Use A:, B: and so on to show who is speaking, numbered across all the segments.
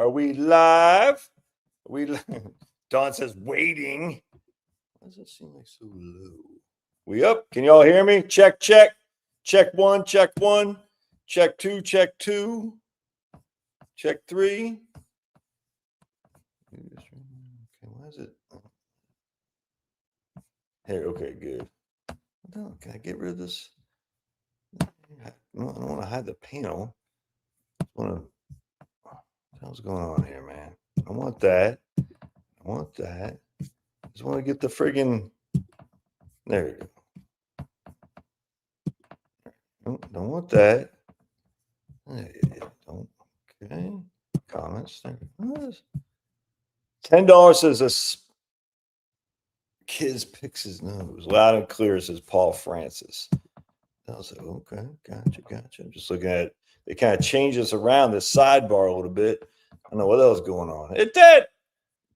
A: Are we live? Don says waiting. Why does it seem like so low? We up? Can y'all hear me? Check, check. Check one, check one. Check two, check two. Check three. Okay, why is it? Here, okay, good. No, can I get rid of this? I don't want to hide the panel. What the hell's going on here, man? I want that. I want that. Just want to get the friggin'. There you go. Don't want that. Don't. Okay. Comments. $10 says a kid picks his nose. Loud and clear, says Paul Francis. I was like, okay, gotcha. I'm just looking at it. It kind of changes around this sidebar a little bit. I don't know what else is going on. It did.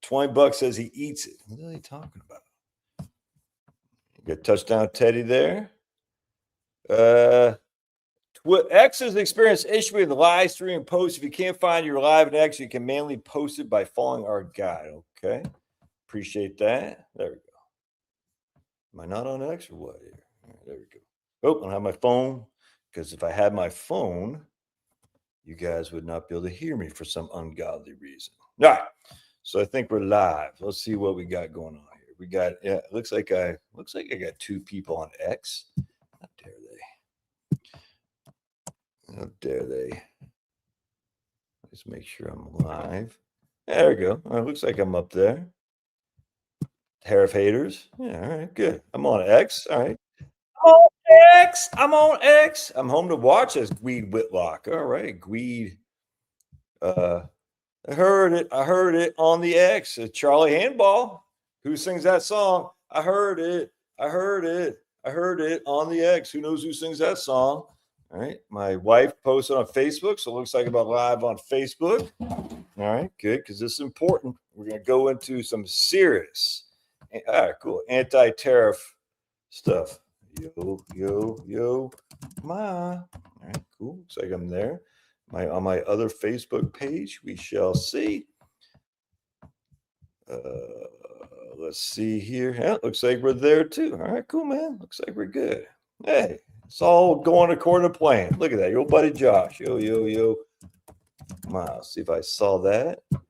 A: $20 says he eats it. What are they talking about? You got touchdown Teddy there. X has experienced issue with live stream posts. If you can't find your live in X, you can manually post it by following our guide. Okay. Appreciate that. There we go. Am I not on X or what? There we go. Oh, I don't have my phone, because if I had my phone, you guys would not be able to hear me for some ungodly reason. All right. So I think we're live. Let's see what we got going on here. We got, yeah, it looks like I got two people on X. How dare they? How dare they? Let's make sure I'm live. There we go. All right, looks like I'm up there. Tariff-Haters. Yeah, all right, good. I'm on X. All right. I'm on X. I'm home to watch as Gweed Whitlock. All right, Gweed. I heard it on the X. Charlie Handball, who sings that song. I heard it on the X. Who knows who sings that song? All right. My wife posted on Facebook, so it looks like I'm live on Facebook. All right, good, because this is important. We're going to go into some serious, all right, cool, anti-tariff stuff. Yo, ma. All right, cool. Looks like I'm there. On my other Facebook page, we shall see. Let's see here. Yeah, looks like we're there too. All right, cool, man. Looks like we're good. Hey, it's all going according to plan. Look at that. Your old buddy Josh. Yo. Wow, see if I saw that. All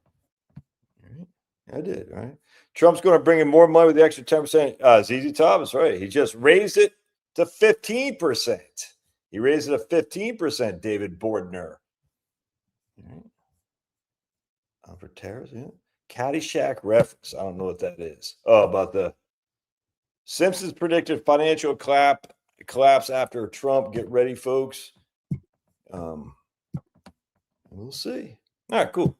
A: right. I did, all right. Trump's going to bring in more money with the extra 10%. ZZ Top is right. He just raised it to 15%. He raised it to 15%, David Bordner. All right. For tariffs, yeah. Caddyshack reference. I don't know what that is. Oh, about the Simpsons predicted financial collapse after Trump. Get ready, folks. We'll see. All right, cool.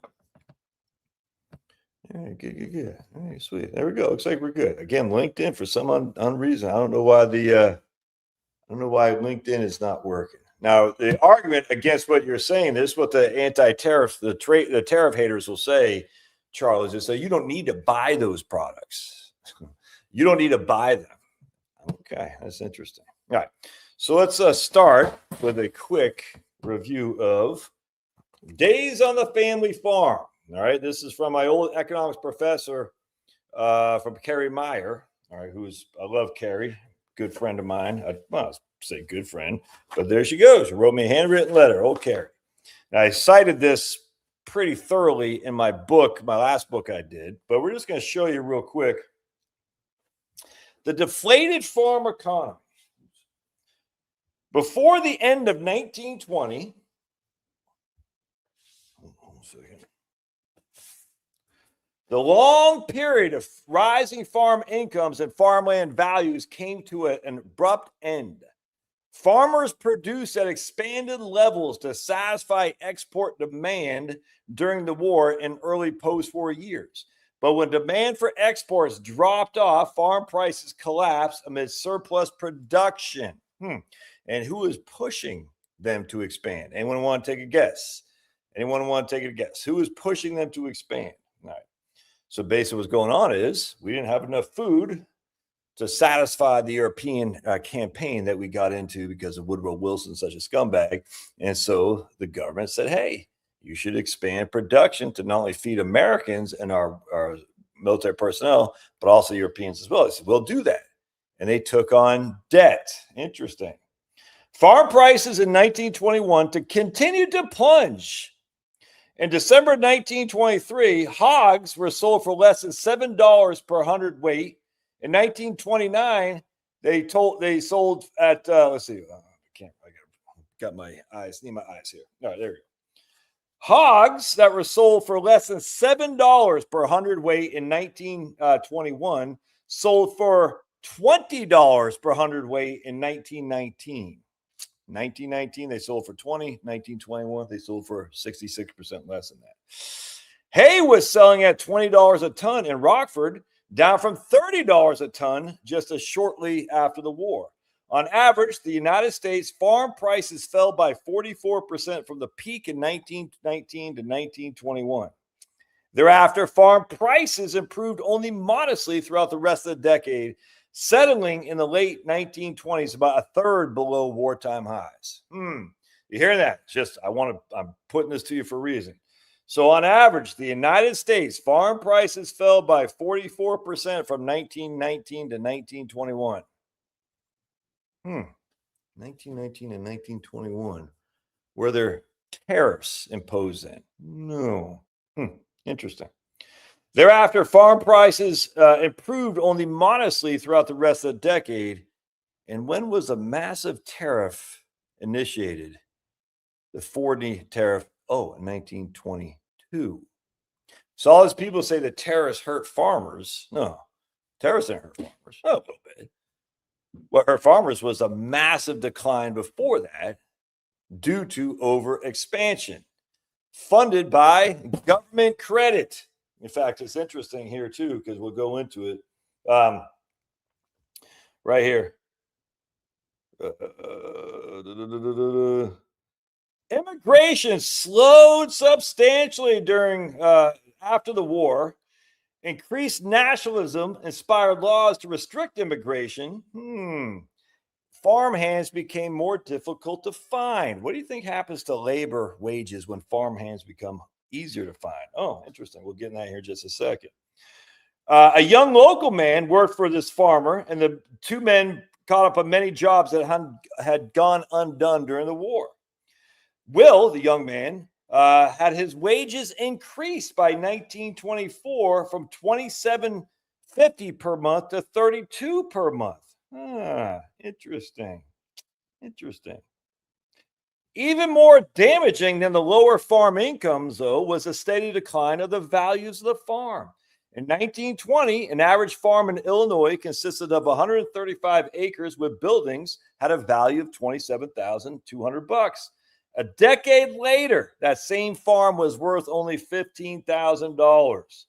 A: All right, good. All right, sweet. There we go. Looks like we're good. Again, LinkedIn for some reason. I don't know why LinkedIn is not working. Now, the argument against what you're saying, this is what the anti-tariffs, the tariff haters will say, Charles, is say you don't need to buy those products. You don't need to buy them. Okay, that's interesting. All right. So let's start with a quick review of Days on the Family Farm. All right, this is from my old economics professor from Carrie Meyer. All right, I love Carrie, good friend of mine. I'll say good friend, but there she goes. She wrote me a handwritten letter. Oh, Carrie. Now, I cited this pretty thoroughly in my book, my last book I did, but we're just going to show you real quick the deflated farm economy. Before the end of 1920, the long period of rising farm incomes and farmland values came to an abrupt end. Farmers produced at expanded levels to satisfy export demand during the war and early post-war years. But when demand for exports dropped off, farm prices collapsed amid surplus production. And who is pushing them to expand? Anyone want to take a guess? Who is pushing them to expand? All right. So basically what's going on is we didn't have enough food to satisfy the European campaign that we got into because of Woodrow Wilson, such a scumbag. And so the government said, hey, you should expand production to not only feed Americans and our military personnel, but also Europeans as well. They said, we'll do that. And they took on debt. Interesting. Farm prices in 1921 to continue to plunge. In December 1923, hogs were sold for less than $7 per hundredweight. In 1929, they sold at let's see, I got my eyes, need my eyes here. All right, there we go. Hogs that were sold for less than $7 per hundredweight in 1921 sold for $20 per hundredweight in 1919. 1919, they sold for 20. 1921, they sold for 66% less than that. Hay was selling at $20 a ton in Rockford, down from $30 a ton just as shortly after the war. On average, the United States farm prices fell by 44% from the peak in 1919 to 1921. Thereafter, farm prices improved only modestly throughout the rest of the decade, settling in the late 1920s about a third below wartime highs. You hear that? I'm putting this to you for a reason. So on average, the United States farm prices fell by 44% from 1919 to 1921. 1919 and 1921. Were there tariffs imposed then? No. Interesting. Thereafter, farm prices improved only modestly throughout the rest of the decade. And when was a massive tariff initiated? The 40 tariff, in 1922. So all these people say that tariffs hurt farmers. No, tariffs didn't hurt farmers. A little bit. What hurt farmers was a massive decline before that due to overexpansion, funded by government credit. In fact, it's interesting here too, because we'll go into it right here. Immigration slowed substantially during after the war. Increased nationalism inspired laws to restrict immigration. Farmhands became more difficult to find. What do you think happens to labor wages when farmhands become easier to find? Oh, interesting. We'll get in that here in just a second. A young local man worked for this farmer, and the two men caught up on many jobs that had gone undone during the war. Will, the young man, had his wages increased by 1924 from $27.50 per month to $32 per month. Interesting. Even more damaging than the lower farm incomes, though, was a steady decline of the values of the farm. In 1920, an average farm in Illinois consisted of 135 acres with buildings had a value of $27,200. A decade later, that same farm was worth only $15,000.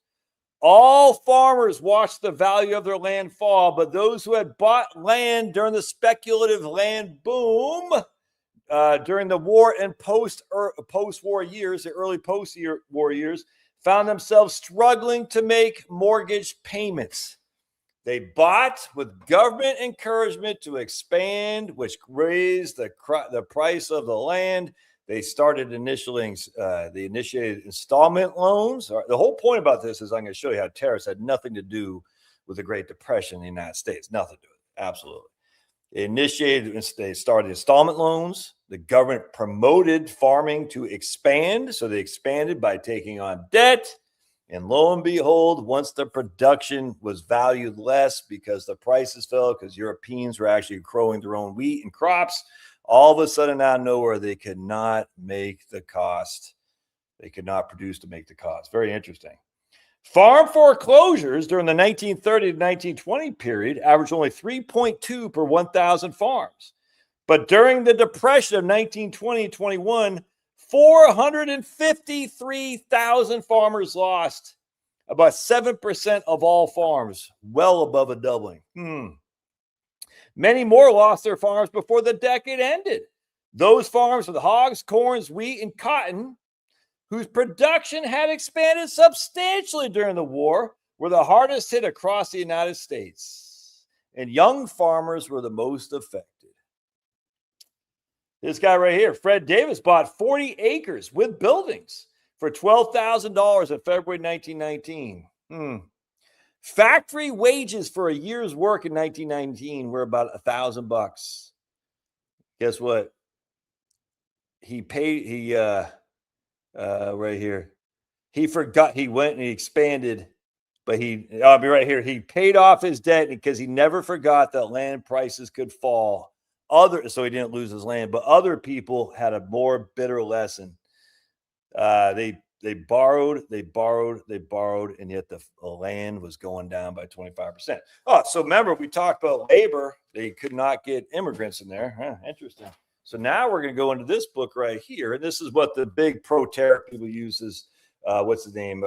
A: All farmers watched the value of their land fall, but those who had bought land during the speculative land boom during the war and post-war years, the early post-war years, found themselves struggling to make mortgage payments. They bought with government encouragement to expand, which raised the price of the land. They initiated installment loans. The whole point about this is I'm going to show you how tariffs had nothing to do with the Great Depression in the United States. Nothing to do with it. Absolutely. They started installment loans. The government promoted farming to expand. So they expanded by taking on debt. And lo and behold, once the production was valued less because the prices fell, because Europeans were actually growing their own wheat and crops, all of a sudden out of nowhere, they could not make the cost. They could not produce to make the cost. Very interesting. Farm foreclosures during the 1930 to 1920 period averaged only 3.2 per 1,000 farms. But during the Depression of 1920 and 21, 453,000 farmers lost, about 7% of all farms, well above a doubling. Many more lost their farms before the decade ended. Those farms with hogs, corns, wheat, and cotton, whose production had expanded substantially during the war, were the hardest hit across the United States. And young farmers were the most affected. This guy right here, Fred Davis, bought 40 acres with buildings for $12,000 in February 1919. Factory wages for a year's work in 1919 were about $1,000. Guess what? He paid, right here. He forgot, he went and he expanded, but I'll be right here. He paid off his debt because he never forgot that land prices could fall. So he didn't lose his land, but other people had a more bitter lesson. They borrowed, and yet the land was going down by 25%. Oh, so remember we talked about labor. They could not get immigrants in there. Interesting. So now we're going to go into this book right here, and this is what the big pro-tariff people use is, what's his name?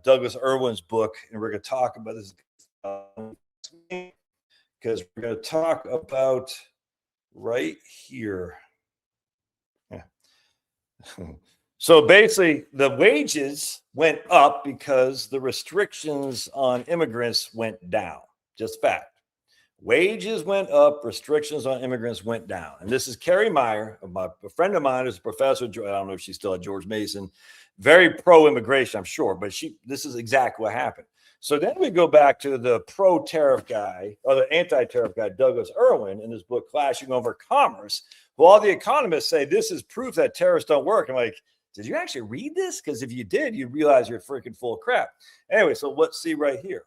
A: Douglas Irwin's book, and we're going to talk about this because we're going to talk about right here. Yeah. So basically, the wages went up because the restrictions on immigrants went down. Just fact. Wages went up, restrictions on immigrants went down. And this is Carrie Meyer, a friend of mine who's a professor. I don't know if she's still at George Mason. Very pro-immigration, I'm sure, but this is exactly what happened. So then we go back to the pro-tariff guy, or the anti-tariff guy, Douglas Irwin, in this book, Clashing Over Commerce. Well, all the economists say this is proof that tariffs don't work. I'm like, did you actually read this? Because if you did, you'd realize you're freaking full of crap. Anyway, so let's see right here.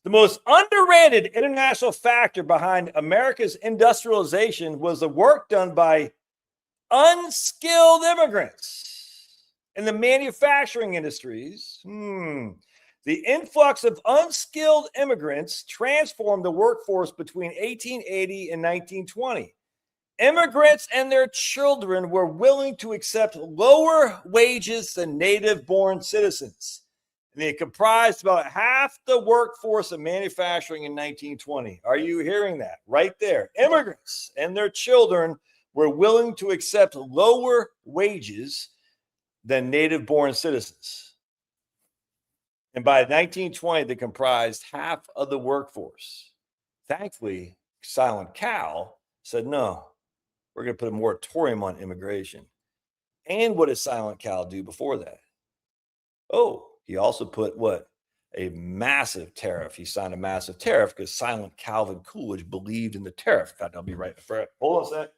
A: The most underrated international factor behind America's industrialization was the work done by unskilled immigrants in the manufacturing industries. The influx of unskilled immigrants transformed the workforce between 1880 and 1920. Immigrants and their children were willing to accept lower wages than native-born citizens. And they comprised about half the workforce of manufacturing in 1920. Are you hearing that? Right there. Immigrants and their children were willing to accept lower wages than native-born citizens. And by 1920, they comprised half of the workforce. Thankfully, Silent Cal said, no, we're going to put a moratorium on immigration. And what did Silent Cal do before that? Oh, he also put what? A massive tariff. He signed a massive tariff because Silent Calvin Coolidge believed in the tariff. In fact, I'll be right for it. Hold on a sec.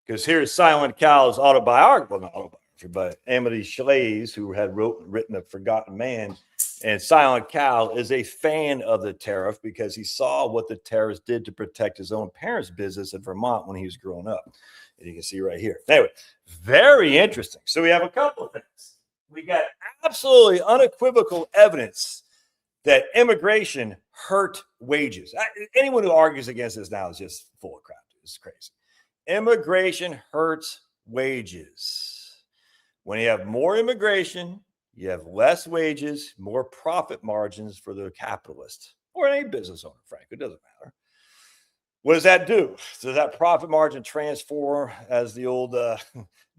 A: Because here's Silent Cal's autobiography, well, not autobiography, but Amity Shlaes, who had written The Forgotten Man. And Silent Cal is a fan of the tariff because he saw what the tariffs did to protect his own parents' business in Vermont when he was growing up. And you can see right here. Anyway, very interesting. So we have a couple of things. We got absolutely unequivocal evidence that immigration hurt wages. Anyone who argues against this now is just full of crap. It's crazy. Immigration hurts wages. When you have more immigration, you have less wages, more profit margins for the capitalist or any business owner, frankly. It doesn't matter. What does that do? Does that profit margin transform as the old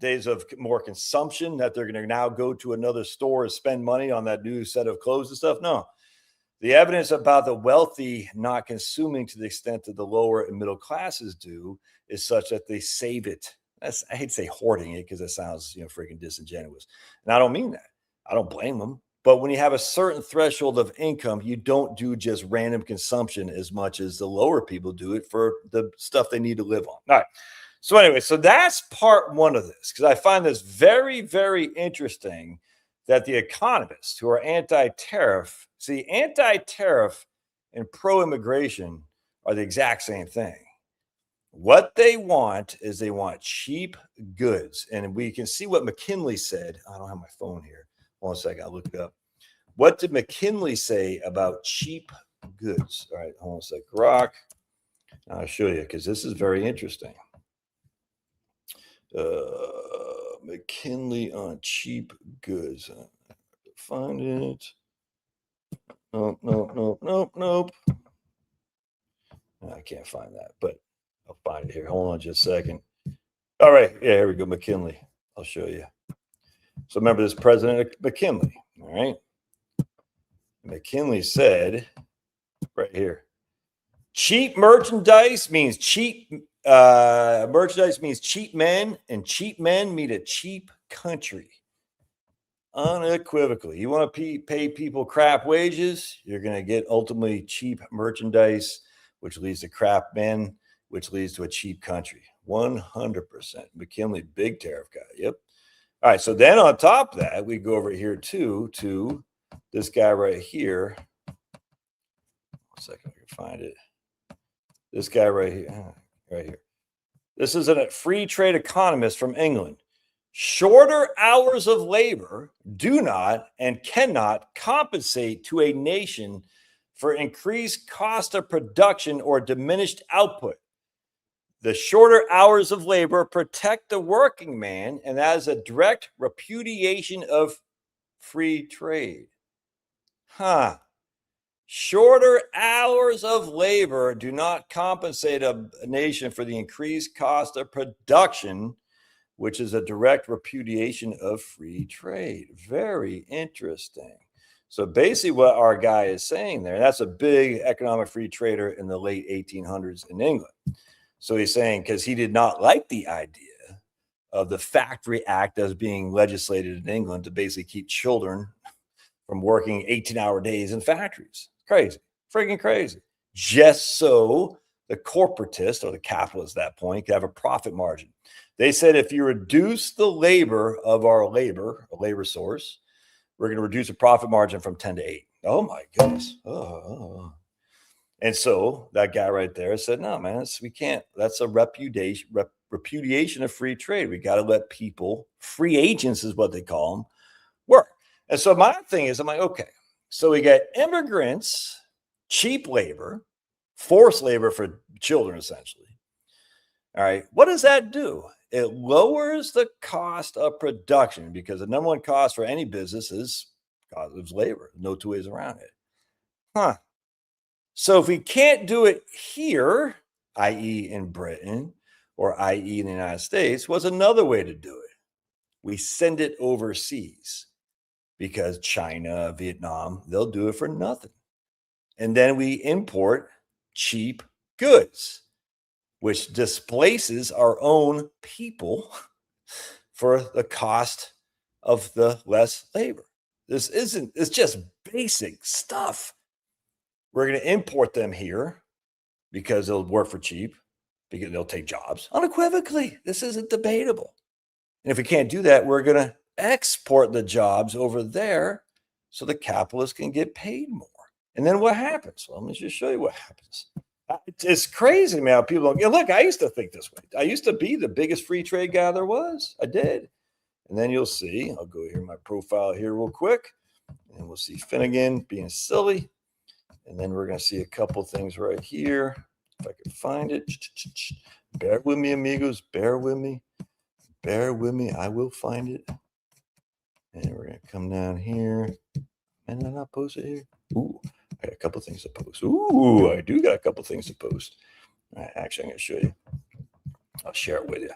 A: days of more consumption, that they're going to now go to another store and spend money on that new set of clothes and stuff? No. The evidence about the wealthy not consuming to the extent that the lower and middle classes do is such that they save it. I hate to say hoarding it because it sounds, freaking disingenuous. And I don't mean that. I don't blame them. But when you have a certain threshold of income, you don't do just random consumption as much as the lower people do it for the stuff they need to live on. All right. So anyway, so that's part one of this, because I find this very, very interesting that the economists who are anti-tariff, see, anti-tariff and pro-immigration are the exact same thing. What they want is they want cheap goods. And we can see what McKinley said. I don't have my phone here. Hold on a second. I'll look it up. What did McKinley say about cheap goods? All right. Hold on a second. Rock. I'll show you because this is very interesting. McKinley on cheap goods. Find it. Nope. I can't find that, but I'll find it here. Hold on just a second. All right. Yeah, here we go. McKinley. I'll show you. So remember this President McKinley. All right. McKinley said right here, cheap merchandise means cheap men, and cheap men mean a cheap country. Unequivocally. You want to pay people crap wages, you're going to get ultimately cheap merchandise, which leads to crap men, which leads to a cheap country. 100%. McKinley, big tariff guy. Yep. All right. So then on top of that, we go over here to this guy right here. 1 second, I can find it. This guy right here. Right here. This is a free trade economist from England. Shorter hours of labor do not and cannot compensate to a nation for increased cost of production or diminished output. The shorter hours of labor protect the working man, and that is a direct repudiation of free trade. Shorter hours of labor do not compensate a nation for the increased cost of production, which is a direct repudiation of free trade. Very interesting. So basically what our guy is saying there, that's a big economic free trader in the late 1800s in England. So he's saying, because he did not like the idea of the Factory Act as being legislated in England to basically keep children from working 18-hour days in factories. Crazy, freaking crazy. Just so the corporatist or the capitalist at that point could have a profit margin. They said if you reduce the labor of our labor source, we're going to reduce the profit margin from 10 to 8. Oh my goodness. And so that guy right there said, no, man, we can't. That's a repudiation of free trade. We got to let people, free agents is what they call them, work. And so my thing is, I'm like, okay, so we got immigrants, cheap labor, forced labor for children, essentially. All right. What does that do? It lowers the cost of production because the number one cost for any business is cost of labor. No two ways around it. So if we can't do it here, i.e. in Britain or i.e. in the United States, what's another way to do it? We send it overseas because China, Vietnam, they'll do it for nothing. And then we import cheap goods, which displaces our own people for the cost of the less labor. It's just basic stuff. We're going to import them here because they'll work for cheap, because they'll take jobs. Unequivocally, this isn't debatable. And if we can't do that, we're going to export the jobs over there so the capitalists can get paid more. And then what happens? Well, let me just show you what happens. It's crazy, man. How people don't, look, I used to think this way. I used to be the biggest free trade guy there was. I did. And then you'll see, I'll go here, my profile here real quick, and we'll see Finnegan being silly. And then we're going to see a couple things right here. If I can find it. Bear with me, amigos. Bear with me. Bear with me. I will find it. And we're going to come down here. And then I'll post it here. Ooh, I got a couple things to post. Ooh, I do got a couple things to post. All right, actually, I'm going to show you. I'll share it with you.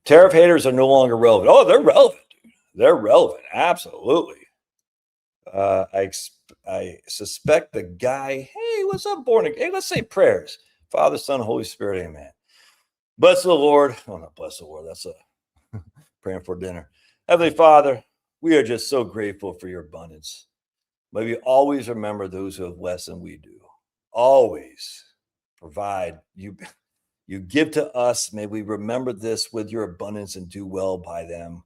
A: Tariff haters are no longer relevant. Oh, they're relevant, dude. They're relevant. Absolutely. I suspect the guy, hey, what's up, born again? Hey, let's say prayers. Father, Son, Holy Spirit, amen. Bless the Lord. Oh, not bless the Lord. That's a praying for dinner. Heavenly Father, we are just so grateful for your abundance. May we always remember those who have less than we do. Always provide. You give to us. May we remember this with your abundance and do well by them.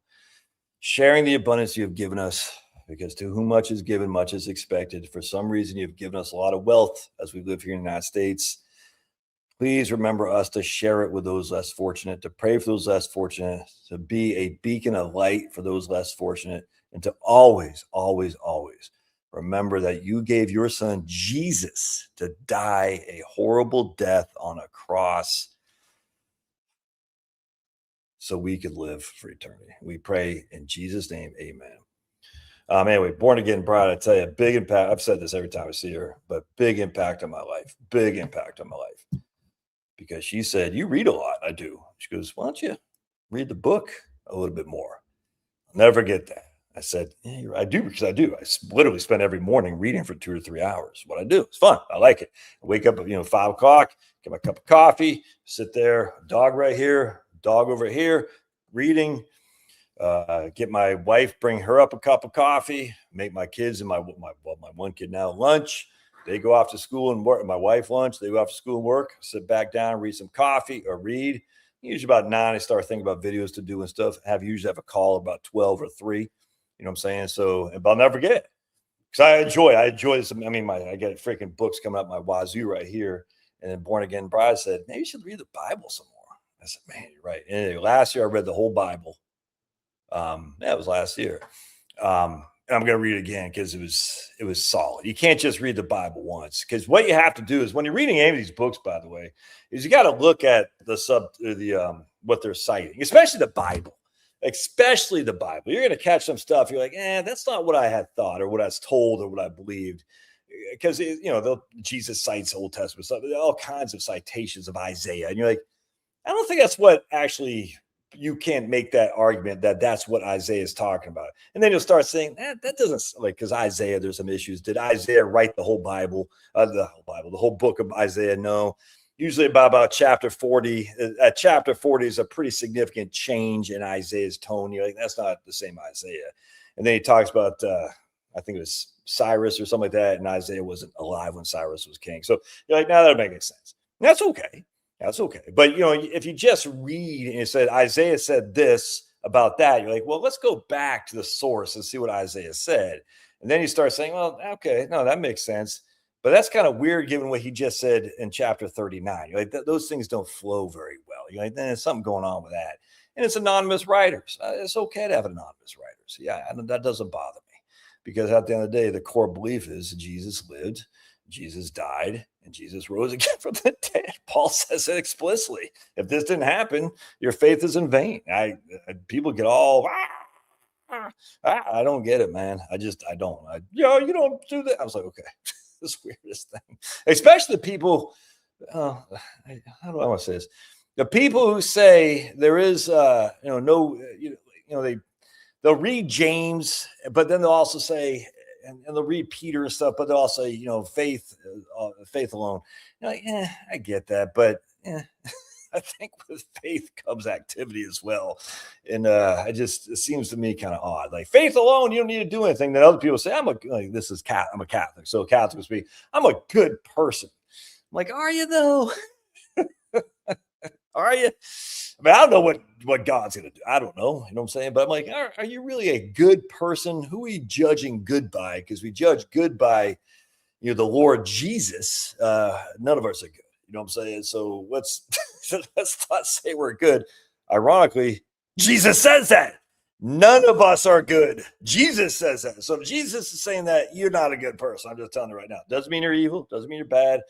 A: Sharing the abundance you have given us, because to whom much is given, much is expected. For some reason, you've given us a lot of wealth as we live here in the United States. Please remember us to share it with those less fortunate, to pray for those less fortunate, to be a beacon of light for those less fortunate, and to always, always, always remember that you gave your son Jesus to die a horrible death on a cross so we could live for eternity. We pray in Jesus' name, amen. Anyway, born again bride, I tell you, big impact. I've said this every time I see her, but big impact on my life. Big impact on my life. Because she said, you read a lot. I do. She goes, why don't you read the book a little bit more. I'll never forget that. I said, yeah, I do, because I do. I literally spend every morning reading for 2 or 3 hours. What I do, it's fun. I like it. I wake up at 5 o'clock, get my cup of coffee, sit there, dog right here, dog over here, reading. Get my wife, bring her up a cup of coffee, make my kids and my one kid now lunch. They go off to school and work. My wife lunch. They go off to school and work. Sit back down, read some coffee or read. Usually about 9, I start thinking about videos to do and stuff. Usually have a call about 12 or 3. You know what I'm saying? So, but I'll never forget it, because I enjoy this. I mean, I get freaking books coming out my wazoo right here. And then Born Again Bride said, maybe you should read the Bible some more. I said, man, you're right. And anyway, last year I read the whole Bible. That was last year. And I'm going to read it again because it was solid. You can't just read the Bible once, because what you have to do is, when you're reading any of these books, by the way, is you got to look at what they're citing, especially the Bible. Especially the Bible. You're going to catch some stuff. You're like, that's not what I had thought or what I was told or what I believed. Because, Jesus cites Old Testament stuff, all kinds of citations of Isaiah. And you're like, I don't think that's what actually, you can't make that argument that that's what Isaiah is talking about. And then you'll start saying, that doesn't, like, because Isaiah, there's some issues. Did Isaiah write the whole Bible, the whole book of Isaiah? No. Usually about chapter 40. Chapter 40 is a pretty significant change in Isaiah's tone. You're like, that's not the same Isaiah. And then he talks about, I think it was Cyrus or something like that, and Isaiah wasn't alive when Cyrus was king. So you're like, now that makes sense. And that's okay. That's okay. But, if you just read and it said Isaiah said this about that, you're like, well, let's go back to the source and see what Isaiah said. And then you start saying, well, okay, no, that makes sense. But that's kind of weird given what he just said in chapter 39. You're like, those things don't flow very well. You're like, there's something going on with that. And it's anonymous writers. It's okay to have anonymous writers. Yeah, that doesn't bother me, because at the end of the day, the core belief is Jesus lived, Jesus died, and Jesus rose again from the dead. Paul says it explicitly. If this didn't happen, your faith is in vain. People get all, I don't get it, man. I don't. You don't do that. I was like, okay. This weirdest thing, especially the people. How do I want to say this? The people who say there is, they'll read James, but then they'll also say, and they'll read Peter and stuff, but they'll also say, faith alone. You're like, I get that, but I think with faith comes activity as well. And it seems to me kind of odd. Like, faith alone, you don't need to do anything. Then other people say, I'm a Catholic. So Catholics speak, I'm a good person. I'm like, are you though? Are you? I mean, I don't know what God's going to do. I don't know. You know what I'm saying? But I'm like, are you really a good person? Who are you judging good by? Because we judge good by, the Lord Jesus. None of us are good. You know what I'm saying? So let's not say we're good. Ironically, Jesus says that. None of us are good. Jesus says that. So if Jesus is saying that, you're not a good person. I'm just telling you right now. Doesn't mean you're evil. Doesn't mean you're bad.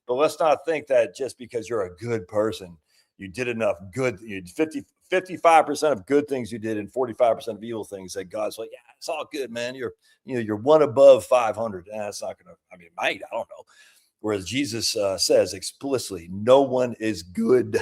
A: But let's not think that just because you're a good person, you did enough good. You did 55% of good things you did and 45% of evil things, that God's like, yeah, it's all good, man. You're one above 500. That's not going to, I mean, it might, I don't know. Whereas Jesus says explicitly, no one is good.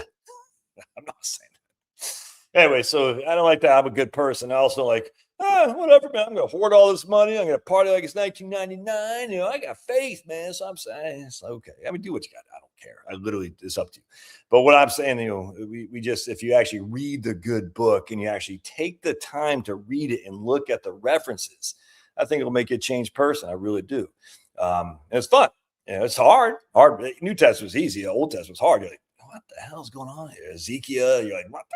A: I'm not saying that. Anyway, so I don't like that. I'm a good person. I also like, whatever, man. I'm going to hoard all this money. I'm going to party like it's 1999. I got faith, man. So I'm saying, it's okay. I mean, do what you got. I don't care. I literally, it's up to you. But what I'm saying, we just, if you actually read the good book and you actually take the time to read it and look at the references, I think it'll make you a changed person. I really do. And it's fun. It's hard. New Testament's easy. Old Testament's hard. You're like, what the hell's going on here? Ezekiel, you're like, what the?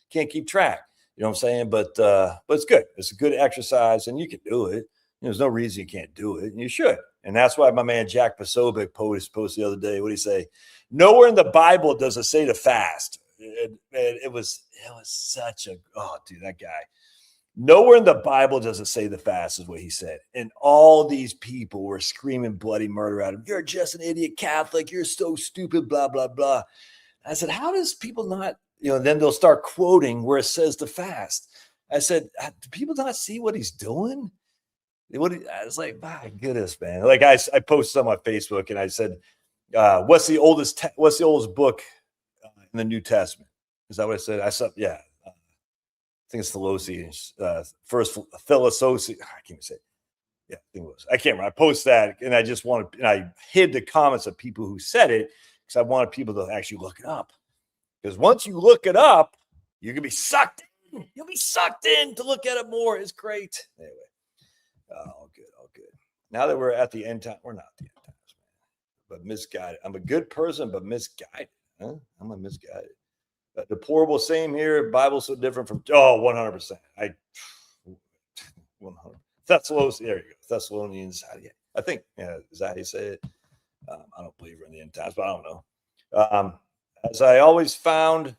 A: Can't keep track. You know what I'm saying? But it's good. It's a good exercise, and you can do it. There's no reason you can't do it, and you should. And that's why my man Jack Posobiec posted the other day. What did he say? Nowhere in the Bible does it say to fast. It was such a, dude, that guy. Nowhere in the Bible does it say the fast, is what he said. And all these people were screaming bloody murder at him. You're just an idiot Catholic. You're so stupid, blah, blah, blah. I said, how does people not, then they'll start quoting where it says to fast. I said, do people not see what he's doing? I was like, my goodness, man. Like I posted on my Facebook and I said, what's the oldest book in the New Testament? Is that what I said? I said, yeah. think it's Thessalonians, first Thessalonians. I can't even say it. Yeah, I think it was. I can't remember. I posted that, and I just wanted, and I hid the comments of people who said it because I wanted people to actually look it up. Because once you look it up, you can be sucked in. You'll be sucked in to look at it more. It's great. Anyway, all good, all good. Now that we're at the end time, we're not at the end times, man. But misguided. I'm a good person, but misguided. Huh? I'm a misguided. Deplorable, same here. Bible's so different from 100%. 100. Thessalonians, there you go. Thessalonians. I think, is that how you say it? I don't believe we're in the end times, but I don't know. As I always found,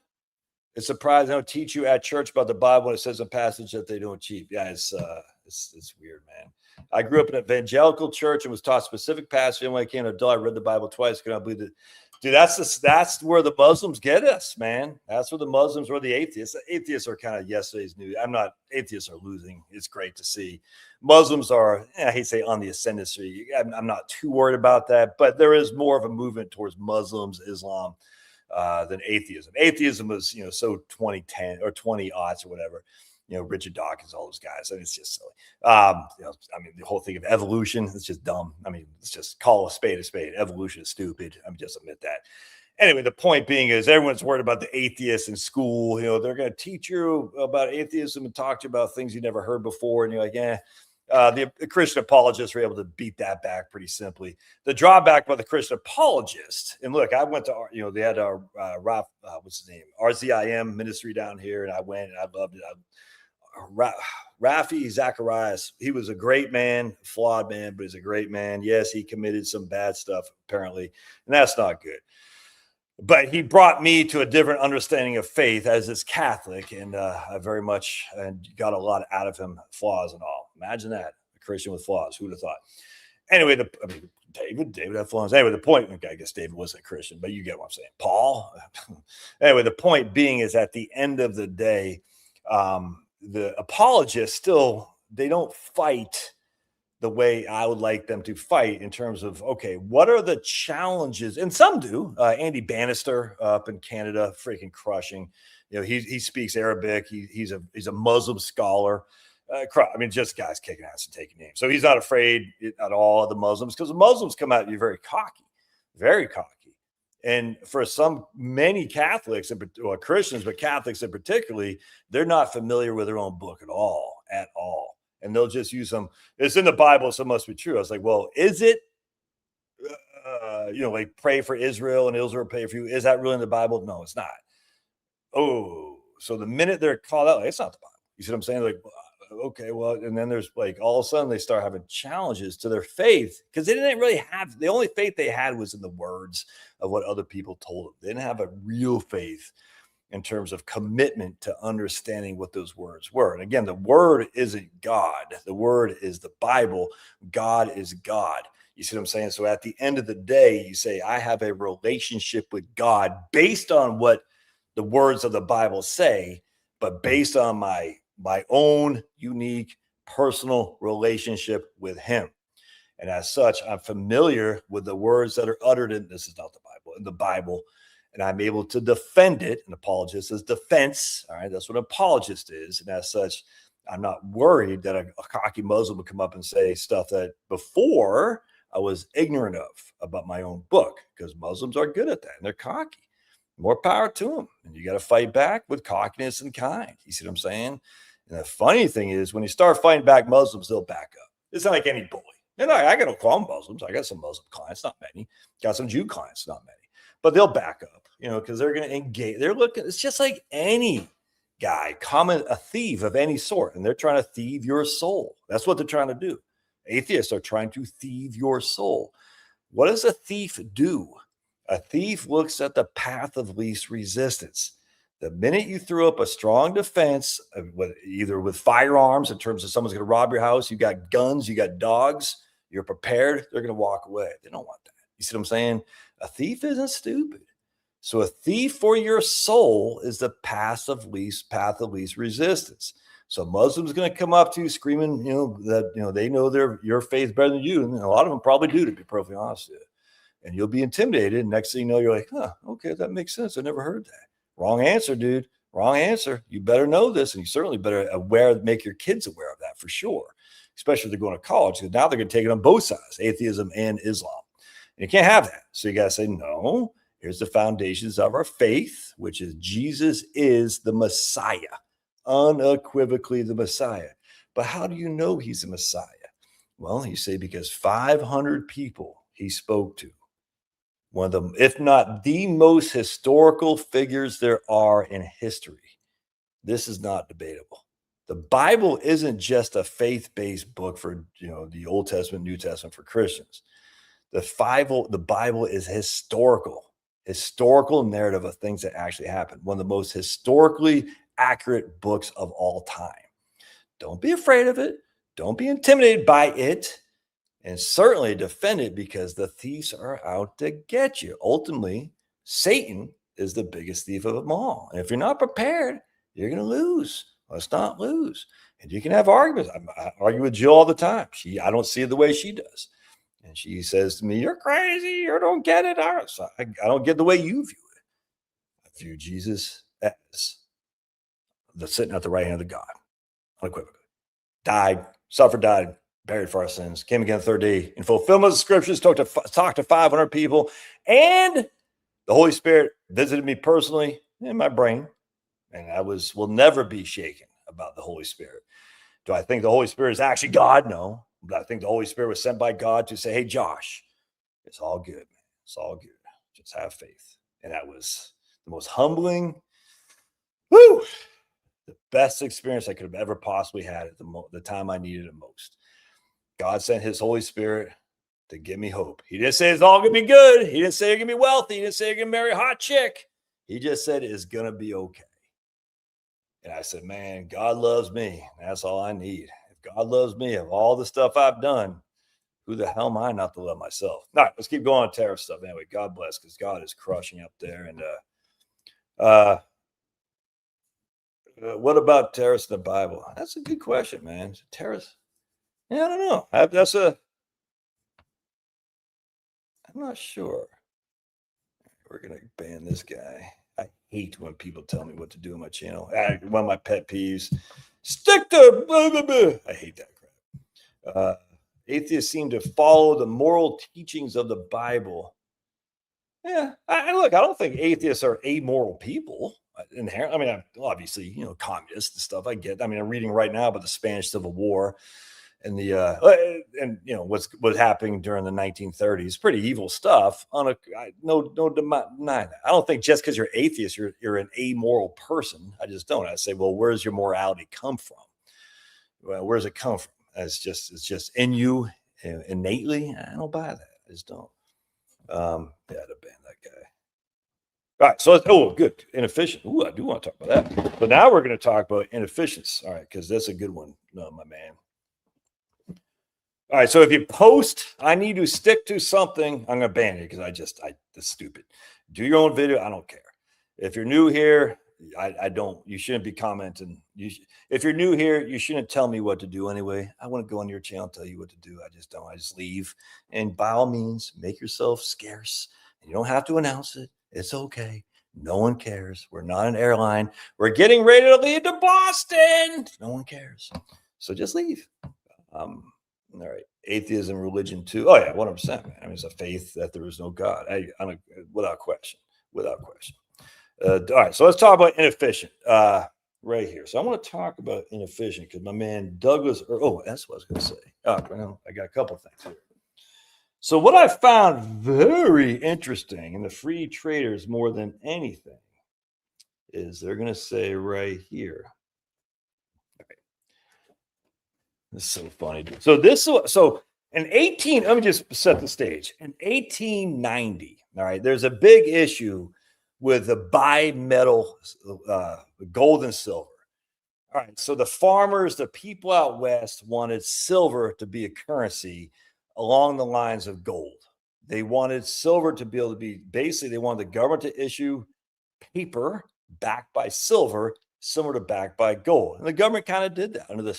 A: it's surprising. They don't teach you at church about the Bible when it says a passage that they don't teach. Yeah, it's weird, man. I grew up in an evangelical church and was taught specific passages. And when I came to adult, I read the Bible twice. Could not believe it. Dude, that's where the Muslims get us, man. That's where the Muslims or the atheists. The atheists are kind of yesterday's news. Atheists are losing. It's great to see. Muslims are, I hate to say on the ascendancy. I'm not too worried about that, but there is more of a movement towards Muslims, Islam, than atheism. Atheism was, so 2010 or 20 odds or whatever. Richard Dawkins, all those guys. I mean, it's just silly. The whole thing of evolution, it's just dumb. Let's just call a spade a spade. Evolution is stupid. Just admit that. Anyway, the point being is everyone's worried about the atheists in school. They're going to teach you about atheism and talk to you about things you never heard before. And you're like, the Christian apologists were able to beat that back pretty simply. The drawback by the Christian apologist, and look, I went to, they had our what's his name? RZIM ministry down here, and I went and I loved it. Rafi Zacharias, he was a great man, flawed man, but he's a great man. Yes, he committed some bad stuff, apparently, and that's not good. But he brought me to a different understanding of faith as his Catholic, and I very much got a lot out of him, flaws and all. Imagine that, a Christian with flaws. Who'd have thought? Anyway, David had flaws. Anyway, the point, I guess David wasn't a Christian, but you get what I'm saying. Paul. Anyway, the point being is at the end of the day, the apologists still, they don't fight the way I would like them to fight in terms of, okay, what are the challenges? And some do. Andy Bannister up in Canada, freaking crushing. He speaks Arabic. He's a Muslim scholar. Just guys kicking ass and taking names. So he's not afraid at all of the Muslims, because the Muslims come out, you're very cocky, very cocky. And for many Catholics, or Christians, but Catholics in particularly, they're not familiar with their own book at all. And they'll just use them. It's in the Bible, so it must be true. I was like, well, is it, like pray for Israel and Israel pray for you? Is that really in the Bible? No, it's not. Oh, so the minute they're called out, like, it's not the Bible. You see what I'm saying? Like, okay, well, and then there's like all of a sudden they start having challenges to their faith, because they didn't really have, the only faith they had was in the words of what other people told them. They didn't have a real faith in terms of commitment to understanding what those words were. And again, the word isn't God. The word is the Bible. God is God. You see what I'm saying? So at the end of the day, you say, I have a relationship with God based on what the words of the Bible say, but based on my own unique personal relationship with him. And as such, I'm familiar with the words that are uttered in, this is not the Bible, in the Bible, and I'm able to defend it. An apologist is defense. All right, that's what an apologist is. And as such, I'm not worried that a cocky Muslim would come up and say stuff that before I was ignorant of about my own book, because Muslims are good at that and they're cocky. More power to them. And you got to fight back with cockiness and kind. You see what I'm saying? And the funny thing is, when you start fighting back Muslims, they'll back up. It's not like any bully. And I got no call them Muslims. I got some Muslim clients, not many. Got some Jew clients, not many. But they'll back up, because they're going to engage. They're looking, it's just like any guy, a thief of any sort, and they're trying to thieve your soul. That's what they're trying to do. Atheists are trying to thieve your soul. What does a thief do? A thief looks at the path of least resistance. The minute you throw up a strong defense, either with firearms in terms of someone's going to rob your house, you got guns, you got dogs, you're prepared, they're going to walk away. They don't want that. You see what I'm saying? A thief isn't stupid. So a thief for your soul is the path of least resistance. So Muslims going to come up to you screaming, that they know your faith better than you, and a lot of them probably do, to be perfectly honest with you. And you'll be intimidated. And next thing you know, you're like, okay, that makes sense. I never heard that. Wrong answer, dude. Wrong answer. You better know this, and you certainly better make your kids aware of that for sure, especially if they're going to college, because now they're going to take it on both sides, atheism and Islam. And you can't have that. So you got to say, no, here's the foundations of our faith, which is Jesus is the Messiah, unequivocally the Messiah. But how do you know he's the Messiah? Well, you say because 500 people he spoke to, one of them, if not the most historical figures there are in history. This is not debatable. The Bible isn't just a faith-based book for, the Old Testament, New Testament for Christians. The Bible is historical narrative of things that actually happened. One of the most historically accurate books of all time. Don't be afraid of it. Don't be intimidated by it. And certainly defend it, because the thieves are out to get you. Ultimately, Satan is the biggest thief of them all. And if you're not prepared, you're going to lose. Let's not lose. And you can have arguments. I argue with Jill all the time. I don't see it the way she does. And she says to me, "You're crazy. You don't get it." I don't get the way you view it. I view Jesus as sitting at the right hand of God, unequivocally. Died, suffered, died, buried for our sins, came again the third day in fulfillment of the scriptures, talked to 500 people, and the Holy Spirit visited me personally in my brain, and will never be shaken about the Holy Spirit. Do I think the Holy Spirit is actually God? No. But I think the Holy Spirit was sent by God to say, "Hey, Josh, it's all good, man. It's all good. Just have faith." And that was the most humbling, the best experience I could have ever possibly had at the time I needed it most. God sent his Holy Spirit to give me hope. He didn't say it's all going to be good. He didn't say you're going to be wealthy. He didn't say you're going to marry a hot chick. He just said it's going to be okay. And I said, man, God loves me. That's all I need. If God loves me, of all the stuff I've done, who the hell am I not to love myself? All right, let's keep going on tariff stuff. Anyway, God bless, because God is crushing up there. And what about tariffs in the Bible? That's a good question, man. Tariffs? Yeah, I don't know. I'm not sure. We're going to ban this guy. I hate when people tell me what to do on my channel. One of my pet peeves. Stick to blah, blah, blah. I hate that crap. Atheists seem to follow the moral teachings of the Bible. Yeah, I don't think atheists are amoral people. Inherently, I mean, obviously, communists and stuff. I get. I mean, I'm reading right now about the Spanish Civil War and what's happening during the 1930s. Pretty evil stuff. No deny that. I don't think just because you're atheist, you're an amoral person. I just don't. I say, well, where's your morality come from? Well, where does it come from? It's just in you innately. I don't buy that. I just don't. To ban that guy. All right, so good. Inefficient. I do want to talk about that. But now we're going to talk about inefficiency. All right, because that's a good one, my man. All right, so if you post, I need to stick to something, I'm going to ban it because that's stupid. Do your own video. I don't care. If you're new here, you shouldn't be commenting. If you're new here, you shouldn't tell me what to do anyway. I want to go on your channel and tell you what to do. I just don't. I just leave. And by all means, make yourself scarce. You don't have to announce it. It's okay. No one cares. We're not an airline. We're getting ready to leave to Boston. No one cares. So just leave. All right. Atheism, religion too. Oh yeah, 100%, man. I mean, it's a faith that there is no God. Without question. All right, so let's talk about inefficient right here. So I want to talk about inefficient because my man Douglas. That's what I was going to say. I got a couple of things here. So what I found very interesting in the free traders more than anything is they're going to say right here. This is so funny. So in let me just set the stage. In 1890, all right, there's a big issue with the bimetal gold and silver. All right, so the farmers, the people out west wanted silver to be a currency along the lines of gold. They wanted silver to be able to be, basically, they wanted the government to issue paper backed by silver, similar to backed by gold. And the government kind of did that under the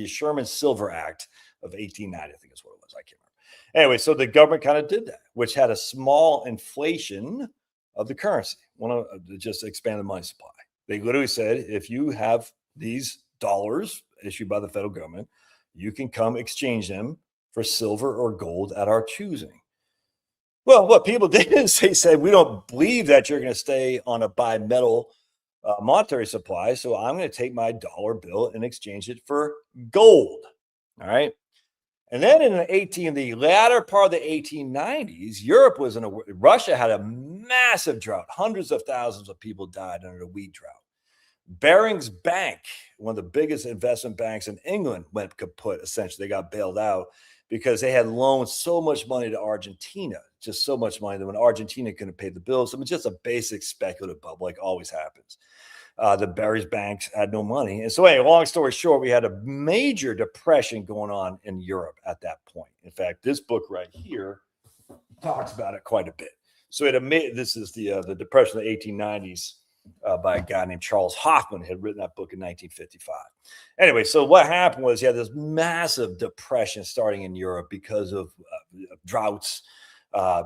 A: Sherman Silver Act of 1890, I think is what it was. I can't remember. Anyway, so the government kind of did that, which had a small inflation of the currency. Want to just expand the money supply. They literally said, if you have these dollars issued by the federal government, you can come exchange them for silver or gold at our choosing. Well, what people did is they said, we don't believe that you're going to stay on a bimetal monetary supply. So I'm going to take my dollar bill and exchange it for gold. All right. And then in the latter part of the 1890s, Europe was Russia had a massive drought. Hundreds of thousands of people died under the wheat drought. Barings Bank, one of the biggest investment banks in England, went kaput. Essentially, they got bailed out because they had loaned so much money to Argentina, just so much money that when Argentina couldn't pay the bills, I mean, just a basic speculative bubble, like always happens. The Barings banks had no money. And so, anyway, long story short, we had a major depression going on in Europe at that point. In fact, this book right here talks about it quite a bit. So this is the depression of the 1890s. By a guy named Charles Hoffman, had written that book in 1955. Anyway, so what happened was you had this massive depression starting in Europe because of droughts,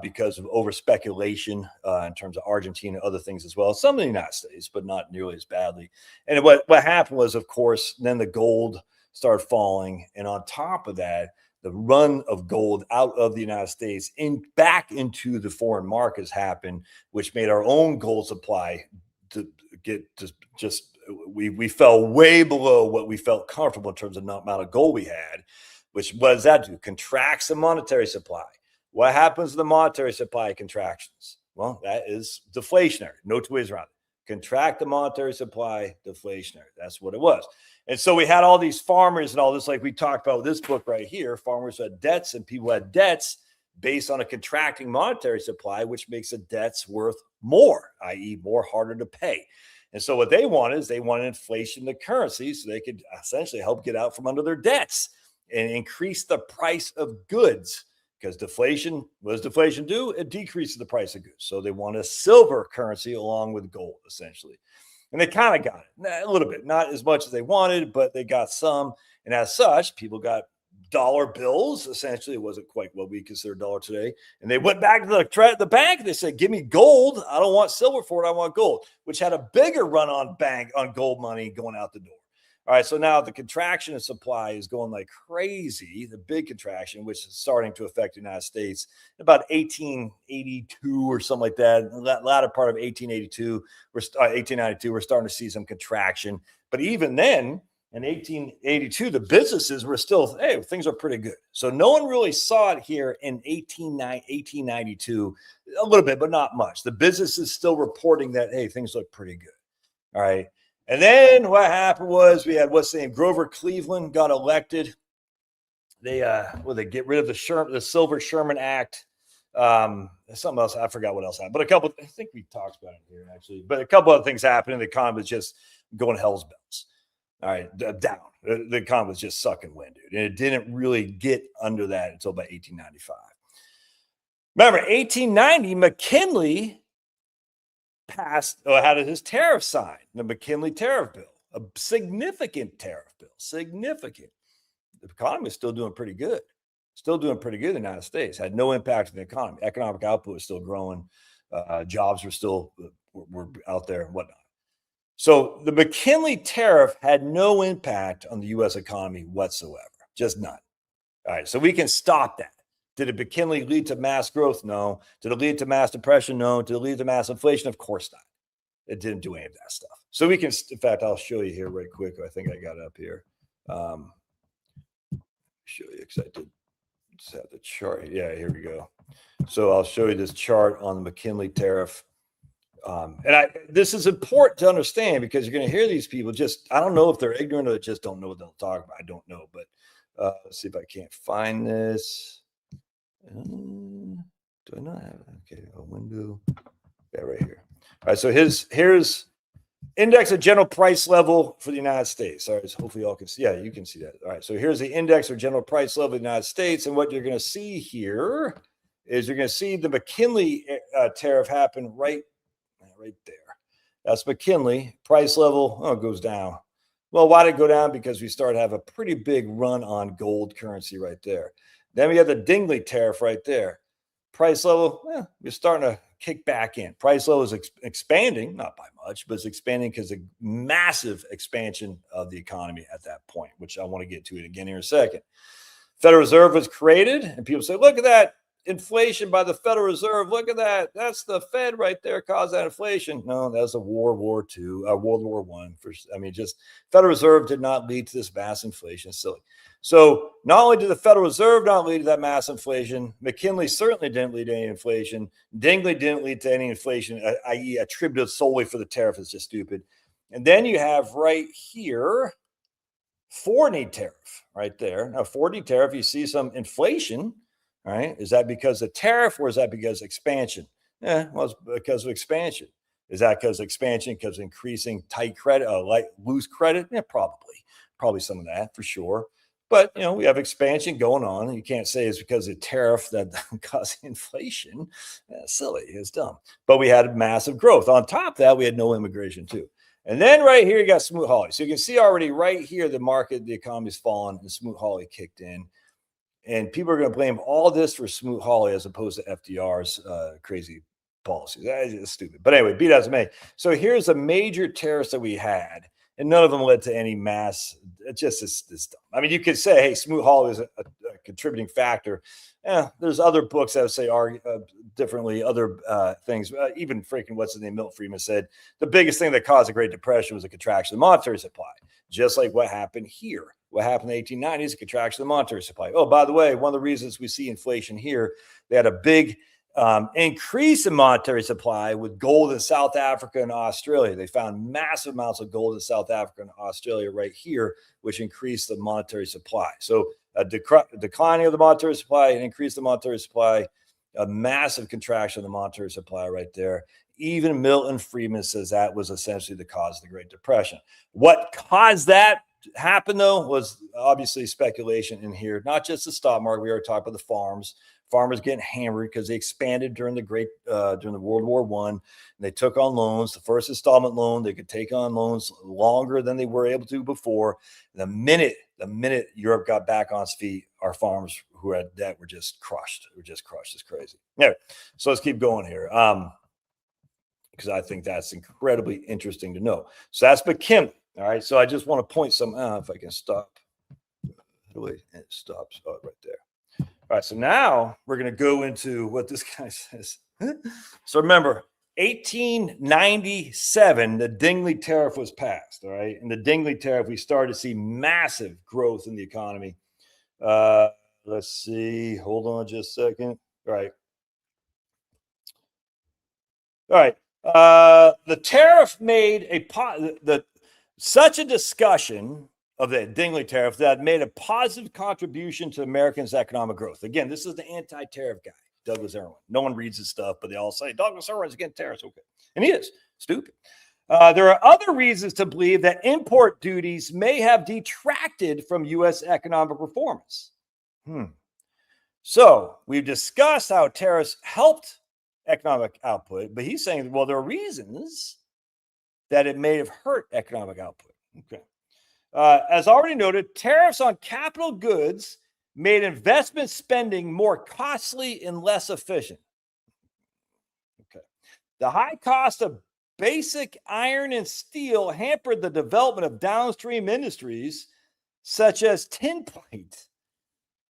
A: because of over speculation in terms of Argentina, other things as well. Some in the United States, but not nearly as badly. And what happened was, of course, then the gold started falling. And on top of that, the run of gold out of the United States back into the foreign markets happened, which made our own gold supply we fell way below what we felt comfortable in terms of the amount of gold we had, which what does that do? Contracts the monetary supply. What happens to the monetary supply contractions? Well, that is deflationary. No two ways around it. Contract the monetary supply, deflationary. That's what it was. And so we had all these farmers and all this, like we talked about with this book right here. Farmers had debts and people had debts based on a contracting monetary supply, which makes the debts worth more, i.e. more harder to pay. And so what they wanted is they wanted inflation in the currency so they could essentially help get out from under their debts and increase the price of goods. Because deflation, what does deflation do? It decreases the price of goods. So they want a silver currency along with gold, essentially. And they kind of got it a little bit, not as much as they wanted, but they got some. And as such, people got dollar bills. Essentially, it wasn't quite what we consider dollar today. And they went back to the bank. And they said, give me gold. I don't want silver for it. I want gold, which had a bigger run on gold money going out the door. All right. So now the contraction of supply is going like crazy. The big contraction, which is starting to affect the United States about 1882 or something like that. The latter part of 1882, 1892, we're starting to see some contraction. But even then, in 1882, the businesses were still, hey, things are pretty good. So no one really saw it here in 1892, a little bit, but not much. The business is still reporting that, hey, things look pretty good. All right. And then what happened was we had what's the name? Grover Cleveland got elected. They get rid of the Silver Sherman Act. Something else, I forgot what else happened, but I think we talked about it here actually, but a couple of things happened and the economy was just going hell's bells. All right, down. The economy was just sucking wind, dude. And it didn't really get under that until about 1895. Remember, 1890, McKinley had his tariff signed, the McKinley tariff bill, a significant tariff bill, significant. The economy is still doing pretty good. Still doing pretty good in the United States. Had no impact on the economy. Economic output was still growing. Jobs were still were out there and whatnot. So the McKinley tariff had no impact on the U.S. economy whatsoever, just none. All right, so we can stop that. Did it McKinley lead to mass growth? No. Did it lead to mass depression? No. Did it lead to mass inflation? Of course not. It didn't do any of that stuff. So we can, in fact, I'll show you here right quick. I think I got it up here. Show you because I did just have the chart. Yeah, here we go. So I'll show you this chart on the McKinley tariff. This is important to understand because you're going to hear these people I don't know if they're ignorant or they just don't know what they'll talk about. I don't know, but let's see if I can't find this. Do I not have it? Okay, a window. Yeah, right here. All right, so here's index of general price level for the United States. All right, so hopefully y'all can see. Yeah, you can see that. All right, so here's the index of general price level of the United States. And what you're going to see here is you're going to see the McKinley tariff happen right there. That's McKinley price level. Oh, it goes down. Well, why did it go down? Because we started to have a pretty big run on gold currency right there. Then we have the Dingley tariff right there. price level, we're starting to kick back in. Price level is expanding, not by much, but it's expanding because of massive expansion of the economy at that point, which I want to get to it again here in a second. Federal Reserve was created, and people say, look at that inflation by the Federal Reserve. Look at that. That's the Fed right there caused that inflation. No, that's a World War I. Just Federal Reserve did not lead to this mass inflation. It's silly. So not only did the Federal Reserve not lead to that mass inflation, McKinley certainly didn't lead to any inflation. Dingley didn't lead to any inflation, i.e. attributed solely for the tariff. It's just stupid. And then you have right here, foreign tariff right there. Now, foreign tariff, you see some inflation, right? Is that because of tariff or is that because of expansion? Well, it's because of expansion. Is that because of expansion, because of increasing tight credit, loose credit? Yeah, probably some of that for sure. But, we have expansion going on. You can't say it's because of tariff that caused inflation. Silly. It's dumb. But we had massive growth. On top of that, we had no immigration too. And then right here, you got Smoot-Hawley. So you can see already right here, the economy's fallen and Smoot-Hawley kicked in. And people are going to blame all this for Smoot-Hawley as opposed to FDR's crazy policies. That is stupid. But anyway, be that as it may. So here's a major tariffs that we had, and none of them led to any mass. It's just this dumb. I mean, you could say, hey, Smoot-Hawley is a contributing factor. There's other books that would say differently, other things. Even freaking what's his name, Milton Friedman said the biggest thing that caused the Great Depression was a contraction of the monetary supply, just like what happened here. What happened in the 1890s, a contraction of the monetary supply. Oh, by the way, one of the reasons we see inflation here, they had a big increase in monetary supply with gold in South Africa and Australia. They found massive amounts of gold in South Africa and Australia right here, which increased the monetary supply. So a declining of the monetary supply, an increase in the monetary supply, a massive contraction of the monetary supply right there. Even Milton Friedman says that was essentially the cause of the Great Depression. What caused that happen, though, was obviously speculation in here, not just the stock market. We already talked about the farmers getting hammered because they expanded during the World War I, and they took on loans. The first installment loan, they could take on loans longer than they were able to before. The minute Europe got back on its feet, our farmers who had debt were just crushed. It's crazy. Yeah. So let's keep going here. Because I think that's incredibly interesting to know. So that's McKinley. All right. So I just want to point some out if I can stop. It stops right there. All right. So now we're going to go into what this guy says. So remember, 1897, the Dingley tariff was passed. All right. And the Dingley tariff, we started to see massive growth in the economy. Let's see. Hold on just a second. All right. The tariff made such a discussion of the Dingley tariff that made a positive contribution to Americans' economic growth. Again, this is the anti-tariff guy, Douglas Irwin. No one reads his stuff, but they all say Douglas Irwin's against tariffs. Okay, and he is stupid. There are other reasons to believe that import duties may have detracted from U.S. economic performance. So we've discussed how tariffs helped economic output, but he's saying, well, there are reasons that it may have hurt economic output. Okay. As already noted, tariffs on capital goods made investment spending more costly and less efficient. Okay. The high cost of basic iron and steel hampered the development of downstream industries such as tin plate.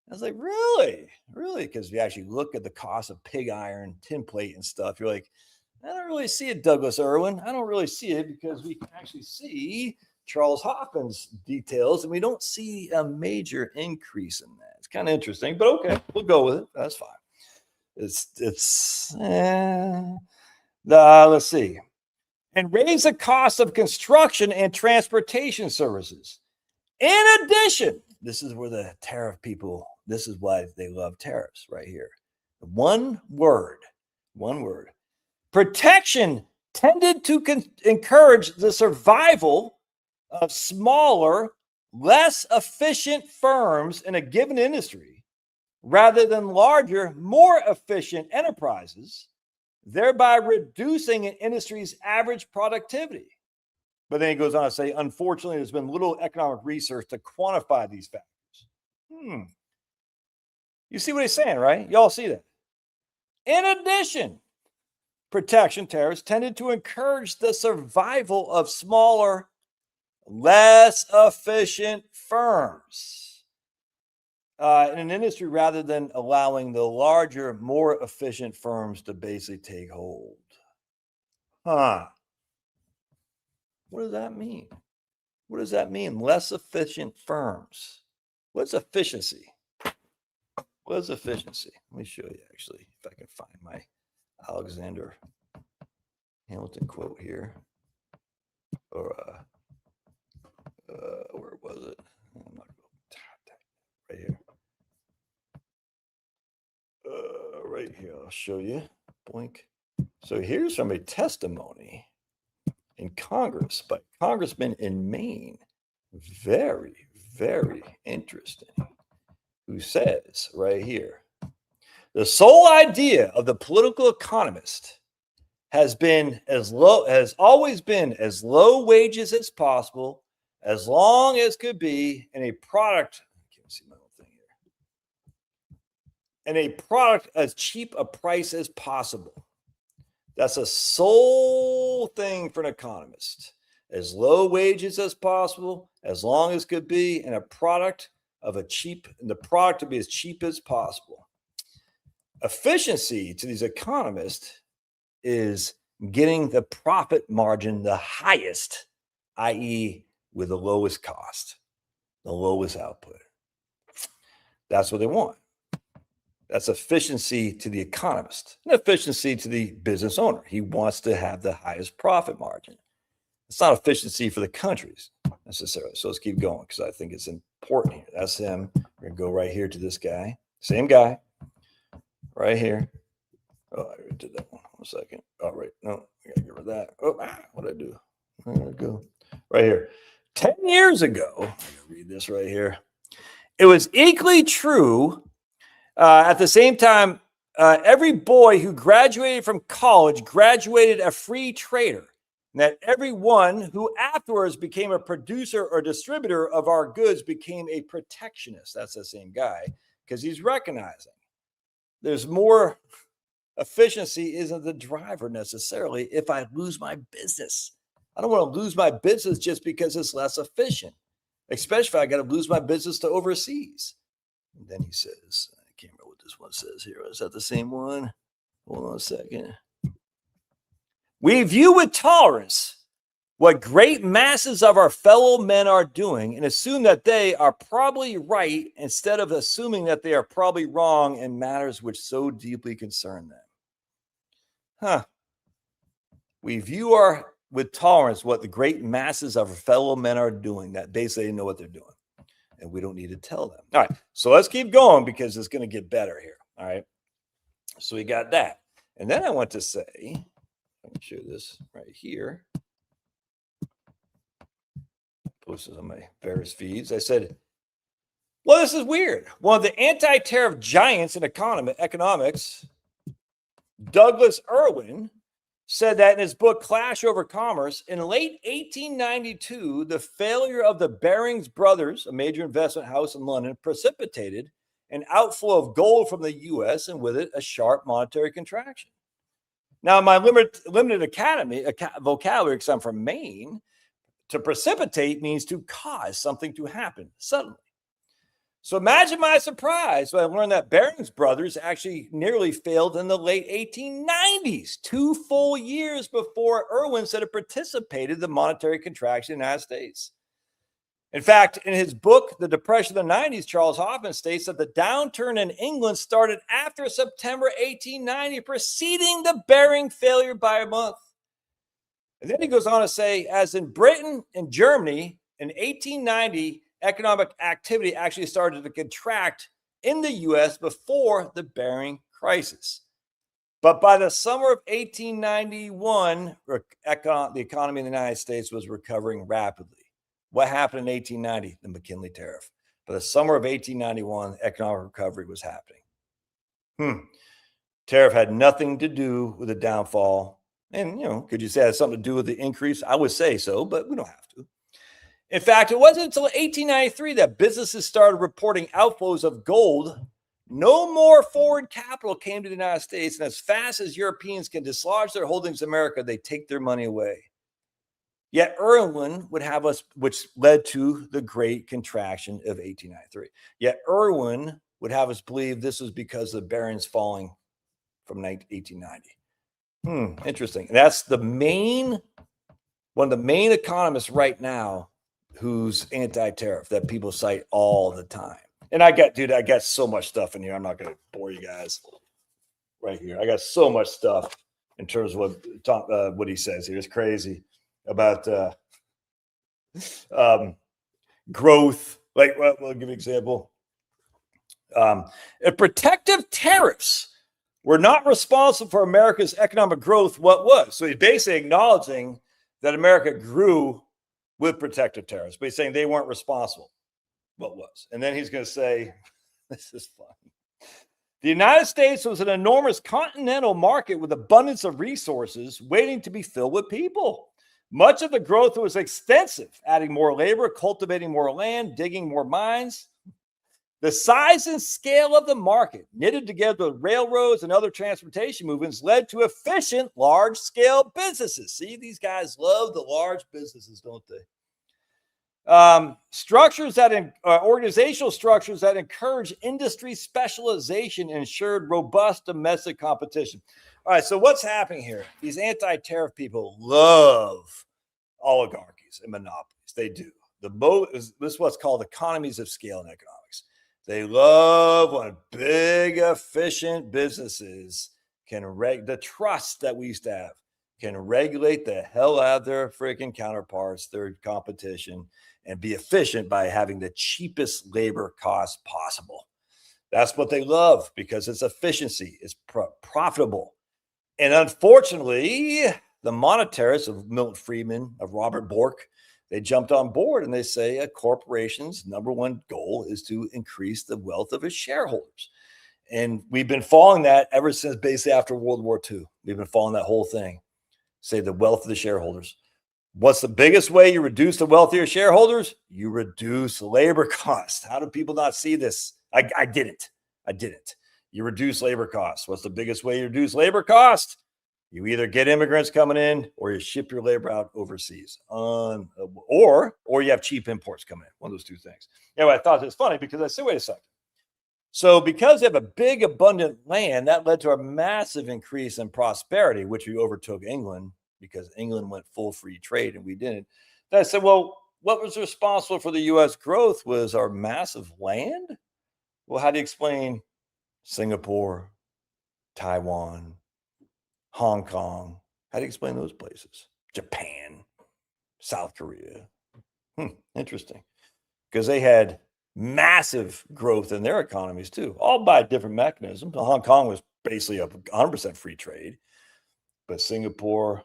A: I was like, really? Because if you actually look at the cost of pig iron, tin plate and stuff, you're like, I don't really see it, Douglas Irwin. I don't really see it because we can actually see Charles Hopkins details and we don't see a major increase in that. It's kind of interesting, but okay, we'll go with it. That's fine. Let's see. And raise the cost of construction and transportation services. In addition, this is where the tariff people, this is why they love tariffs right here. One word. Protection tended to encourage the survival of smaller, less efficient firms in a given industry rather than larger, more efficient enterprises, thereby reducing an industry's average productivity. But then he goes on to say, unfortunately, there's been little economic research to quantify these factors. You see what he's saying, right? Y'all see that? In addition, protection tariffs tended to encourage the survival of smaller, less efficient firms in an industry rather than allowing the larger, more efficient firms to basically take hold. Huh. What does that mean? What does that mean? Less efficient firms. What's efficiency? What is efficiency? Let me show you, actually, if I can find my Alexander Hamilton quote here. Or, where was it? I'm not right here. Right here, I'll show you. Blink. So here's from a testimony in Congress by Congressman in Maine. Very, very interesting. Who says right here, the sole idea of the political economist has always been as low wages as possible, as long as could be, in a product. I can't see my little thing here. And a product as cheap a price as possible. That's a sole thing for an economist. As low wages as possible, as long as could be, and the product to be as cheap as possible. Efficiency to these economists is getting the profit margin the highest, i.e., with the lowest cost, the lowest output. That's what they want. That's efficiency to the economist, and efficiency to the business owner. He wants to have the highest profit margin. It's not efficiency for the countries necessarily. So let's keep going because I think it's important here. That's him. We're going to go right here to this guy. Same guy. Right here. Oh, I did that one. 1 second. Oh, right. No, I got to get rid of that. Oh, what did I do? There we go. Right here. 10 years ago, I'm going to read this right here. It was equally true at the same time. Every boy who graduated from college graduated a free trader. And that everyone who afterwards became a producer or distributor of our goods became a protectionist. That's the same guy, because he's recognizing there's more efficiency isn't the driver necessarily if I lose my business. I don't want to lose my business just because it's less efficient, especially if I got to lose my business to overseas. And then he says, I can't remember what this one says here. Is that the same one? Hold on a second. We view with tolerance what great masses of our fellow men are doing and assume that they are probably right instead of assuming that they are probably wrong in matters which so deeply concern them. We view with tolerance what the great masses of our fellow men are doing, that basically they know what they're doing, and we don't need to tell them. All right, so let's keep going because it's going to get better here. All right, so we got that. And then I want to say, let me show this right here. Posted on my various feeds. I said, well, this is weird. One of the anti-tariff giants in economics, Douglas Irwin, said that in his book, Clash Over Commerce, in late 1892, the failure of the Barings Brothers, a major investment house in London, precipitated an outflow of gold from the U.S. and with it a sharp monetary contraction. Now, my limited vocabulary, because I'm from Maine, to precipitate means to cause something to happen suddenly. So imagine my surprise when I learned that Barings Brothers actually nearly failed in the late 1890s, 2 full years before Irwin said it participated in the monetary contraction in the United States. In fact, in his book, The Depression of the 90s, Charles Hoffman states that the downturn in England started after September 1890, preceding the Baring failure by a month. And then he goes on to say, as in Britain and Germany in 1890, economic activity actually started to contract in the U.S. before the Baring crisis. But by the summer of 1891, the economy in the United States was recovering rapidly. What happened in 1890? The McKinley tariff. By the summer of 1891, economic recovery was happening. Tariff had nothing to do with the downfall. And, could you say it had something to do with the increase? I would say so, but we don't have to. In fact, it wasn't until 1893 that businesses started reporting outflows of gold No more foreign capital came to the United States, and as fast as Europeans can dislodge their holdings in America, they take their money away. Yet Irwin would have us, which led to the Great Contraction of 1893. Yet Irwin would have us believe this was because of the barons falling from 1890. Interesting. That's one of the main economists right now who's anti-tariff that people cite all the time. And I got so much stuff in here. I'm not going to bore you guys right here. I got so much stuff in terms of what he says here. It's crazy about growth. Like, well, I'll give you an example. If protective tariffs were not responsible for America's economic growth, what was? So he's basically acknowledging that America grew with protective tariffs, but he's saying they weren't responsible. What was? And then he's going to say, this is fun. The United States was an enormous continental market with abundance of resources waiting to be filled with people. Much of the growth was extensive, adding more labor, cultivating more land, digging more mines. The size and scale of the market, knitted together with railroads and other transportation movements, led to efficient, large-scale businesses. See, these guys love the large businesses, don't they? Organizational structures that encourage industry specialization ensured robust domestic competition. All right, so what's happening here? These anti-tariff people love oligarchies and monopolies. They do. This is what's called economies of scale in economics. They love when big, efficient businesses can the trust that we used to have can regulate the hell out of their freaking counterparts, their competition, and be efficient by having the cheapest labor cost possible. That's what they love because it's efficiency, it's profitable. And unfortunately, the monetarists of Milton Friedman, of Robert Bork, they jumped on board and they say a corporation's number one goal is to increase the wealth of its shareholders. And we've been following that ever since basically after World War II. We've been following that whole thing. Say the wealth of the shareholders. What's the biggest way you reduce the wealth of your shareholders? You reduce labor costs. How do people not see this? I didn't. You reduce labor costs. What's the biggest way you reduce labor costs? You either get immigrants coming in or you ship your labor out overseas. Or you have cheap imports coming in. One of those two things. Anyway, I thought it was funny because I said, wait a second. So because they have a big, abundant land, that led to a massive increase in prosperity, which we overtook England because England went full free trade and we didn't. Then I said, well, what was responsible for the U.S. growth was our massive land? Well, how do you explain Singapore, Taiwan, Hong Kong? How do you explain those places? Japan, South Korea. Interesting. Because they had massive growth in their economies too, all by different mechanisms. Hong Kong was basically a 100% free trade, but Singapore,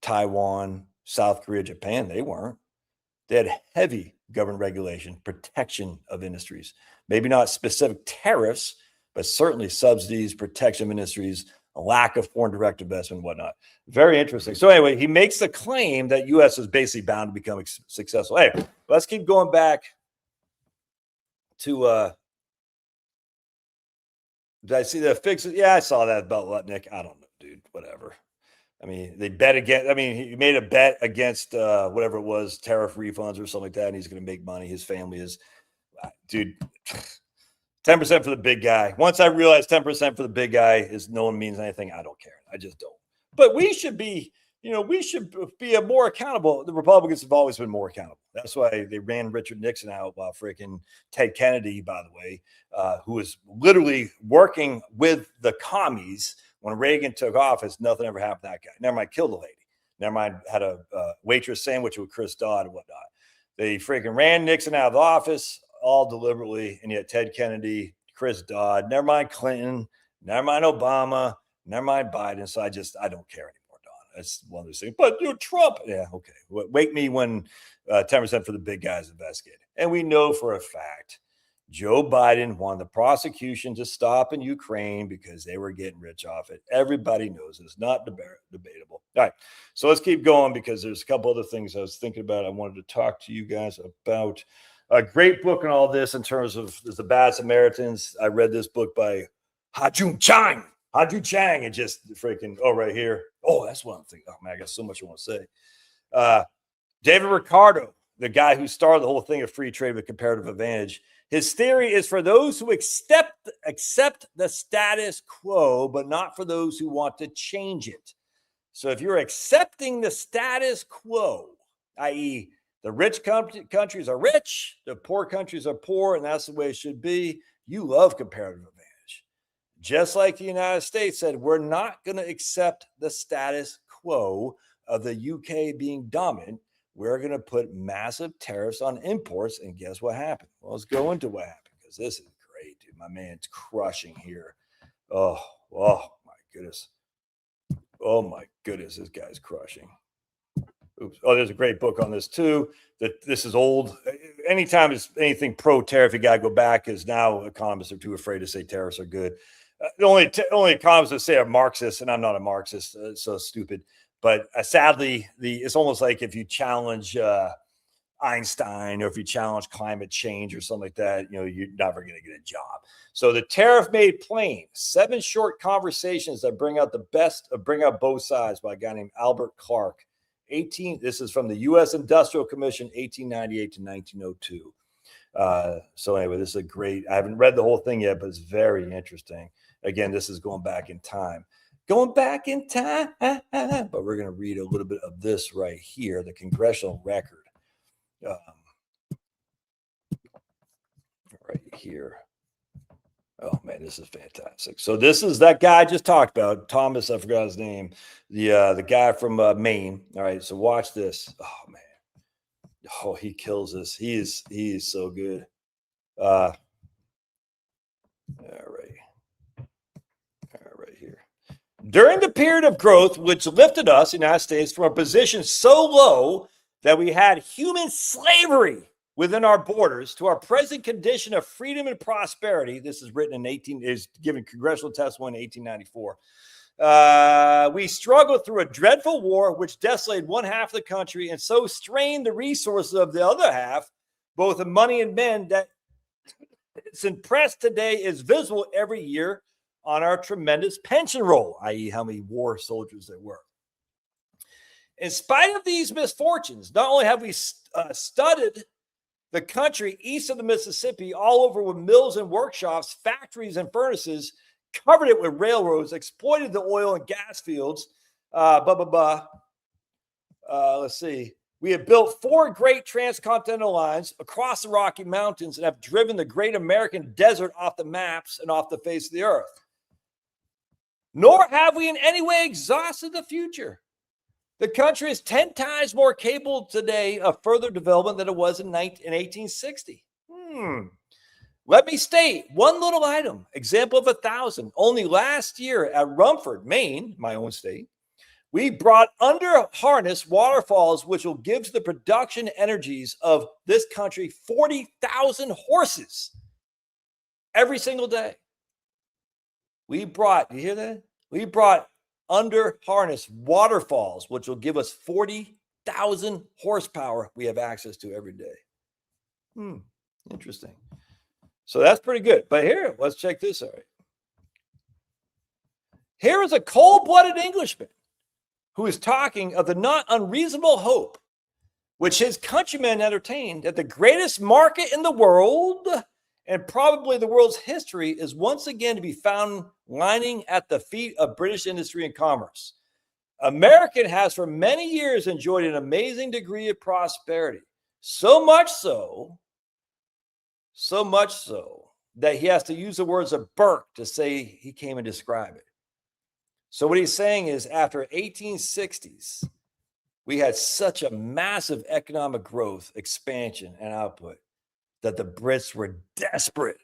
A: Taiwan, South Korea, Japan, they weren't. They had heavy government regulation, protection of industries, maybe not specific tariffs, but certainly subsidies, protection of industries, a lack of foreign direct investment, and whatnot. Very interesting. So anyway, he makes the claim that U.S. is basically bound to become successful. Hey, let's keep going back to did I see the fixes? Yeah, I saw that about Lutnick. I don't know, dude. Whatever. I mean, they bet against. I mean, he made a bet against whatever it was, tariff refunds or something like that, and he's going to make money. His family is, dude. 10% for the big guy. Once I realized 10% for the big guy is no one means anything, I don't care. I just don't. But we should be. We should be more accountable. The Republicans have always been more accountable. That's why they ran Richard Nixon out while freaking Ted Kennedy, by the way, who was literally working with the commies when Reagan took office. Nothing ever happened to that guy. Never mind, killed a lady. Never mind, had a waitress sandwich with Chris Dodd and whatnot. They freaking ran Nixon out of the office all deliberately, and yet Ted Kennedy, Chris Dodd, never mind Clinton, never mind Obama, never mind Biden. So I don't care anymore. That's one of those things. But Trump, yeah, okay. Wake me when 10% for the big guys investigated. And we know for a fact Joe Biden wanted the prosecution to stop in Ukraine because they were getting rich off it. Everybody knows it's not debatable. All right, so let's keep going because there's a couple other things I was thinking about. I wanted to talk to you guys about. A great book on all this in terms of the Bad Samaritans. I read this book by Ha-Joon Chang, and just freaking, right here. Oh, that's one thing. Oh, man, I got so much I want to say. David Ricardo, the guy who started the whole thing of free trade with comparative advantage. His theory is for those who accept the status quo, but not for those who want to change it. So if you're accepting the status quo, i.e., the rich countries are rich, the poor countries are poor, and that's the way it should be, you love comparative advantage. Just like the United States said, we're not going to accept the status quo of the UK being dominant. We're going to put massive tariffs on imports, and guess what happened? Well, let's go into what happened, because this is great, dude. My man's crushing here. Oh my goodness. Oh my goodness, this guy's crushing. Oops. Oh, there's a great book on this too. That this is old. Anytime it's anything pro-tariff, you got to go back, because now economists are too afraid to say tariffs are good. The only economists that say are Marxists, and I'm not a Marxist, so stupid. But sadly, it's almost like if you challenge Einstein, or if you challenge climate change or something like that, you're never going to get a job. So the Tariff Made Plain, 7 short conversations that bring out both sides, by a guy named Albert Clark. This is from the U.S. Industrial Commission, 1898 to 1902. So anyway, this is a great. I haven't read the whole thing yet, but it's very interesting. Again, this is going back in time. But we're going to read a little bit of this right here, the congressional record. Right here. Oh man, this is fantastic. So this is that guy I just talked about, Thomas. I forgot his name. The guy from Maine. All right, so watch this. Oh man, he kills us. He is so good. All right here. During the period of growth, which lifted us, the United States, from a position so low that we had human slavery within our borders, to our present condition of freedom and prosperity. This is written is given congressional testimony in 1894. We struggled through a dreadful war which desolated one half of the country and so strained the resources of the other half, both in money and men, that its impress today is visible every year on our tremendous pension roll, i.e., how many war soldiers there were. In spite of these misfortunes, not only have we studded the country east of the Mississippi all over with mills and workshops, factories and furnaces, covered it with railroads, exploited the oil and gas fields. Let's see. We have built 4 great transcontinental lines across the Rocky Mountains and have driven the great American desert off the maps and off the face of the earth. Nor have we in any way exhausted the future. The country is 10 times more capable today of further development than it was in 1860. Let me state one little item, example of 1,000. Only last year at Rumford, Maine, my own state, we brought under harness waterfalls which will give to the production energies of this country 40,000 horses every single day. You hear that? We brought under harness waterfalls, which will give us 40,000 horsepower we have access to every day. Interesting. So that's pretty good. But here, let's check this out. Here is a cold-blooded Englishman who is talking of the not unreasonable hope which his countrymen entertained that the greatest market in the world, and probably the world's history, is once again to be found lining at the feet of British industry and commerce. American has for many years enjoyed an amazing degree of prosperity, so much so that he has to use the words of Burke to say he came and describe it. So what he's saying is, after 1860s, we had such a massive economic growth, expansion, and output that the Brits were desperate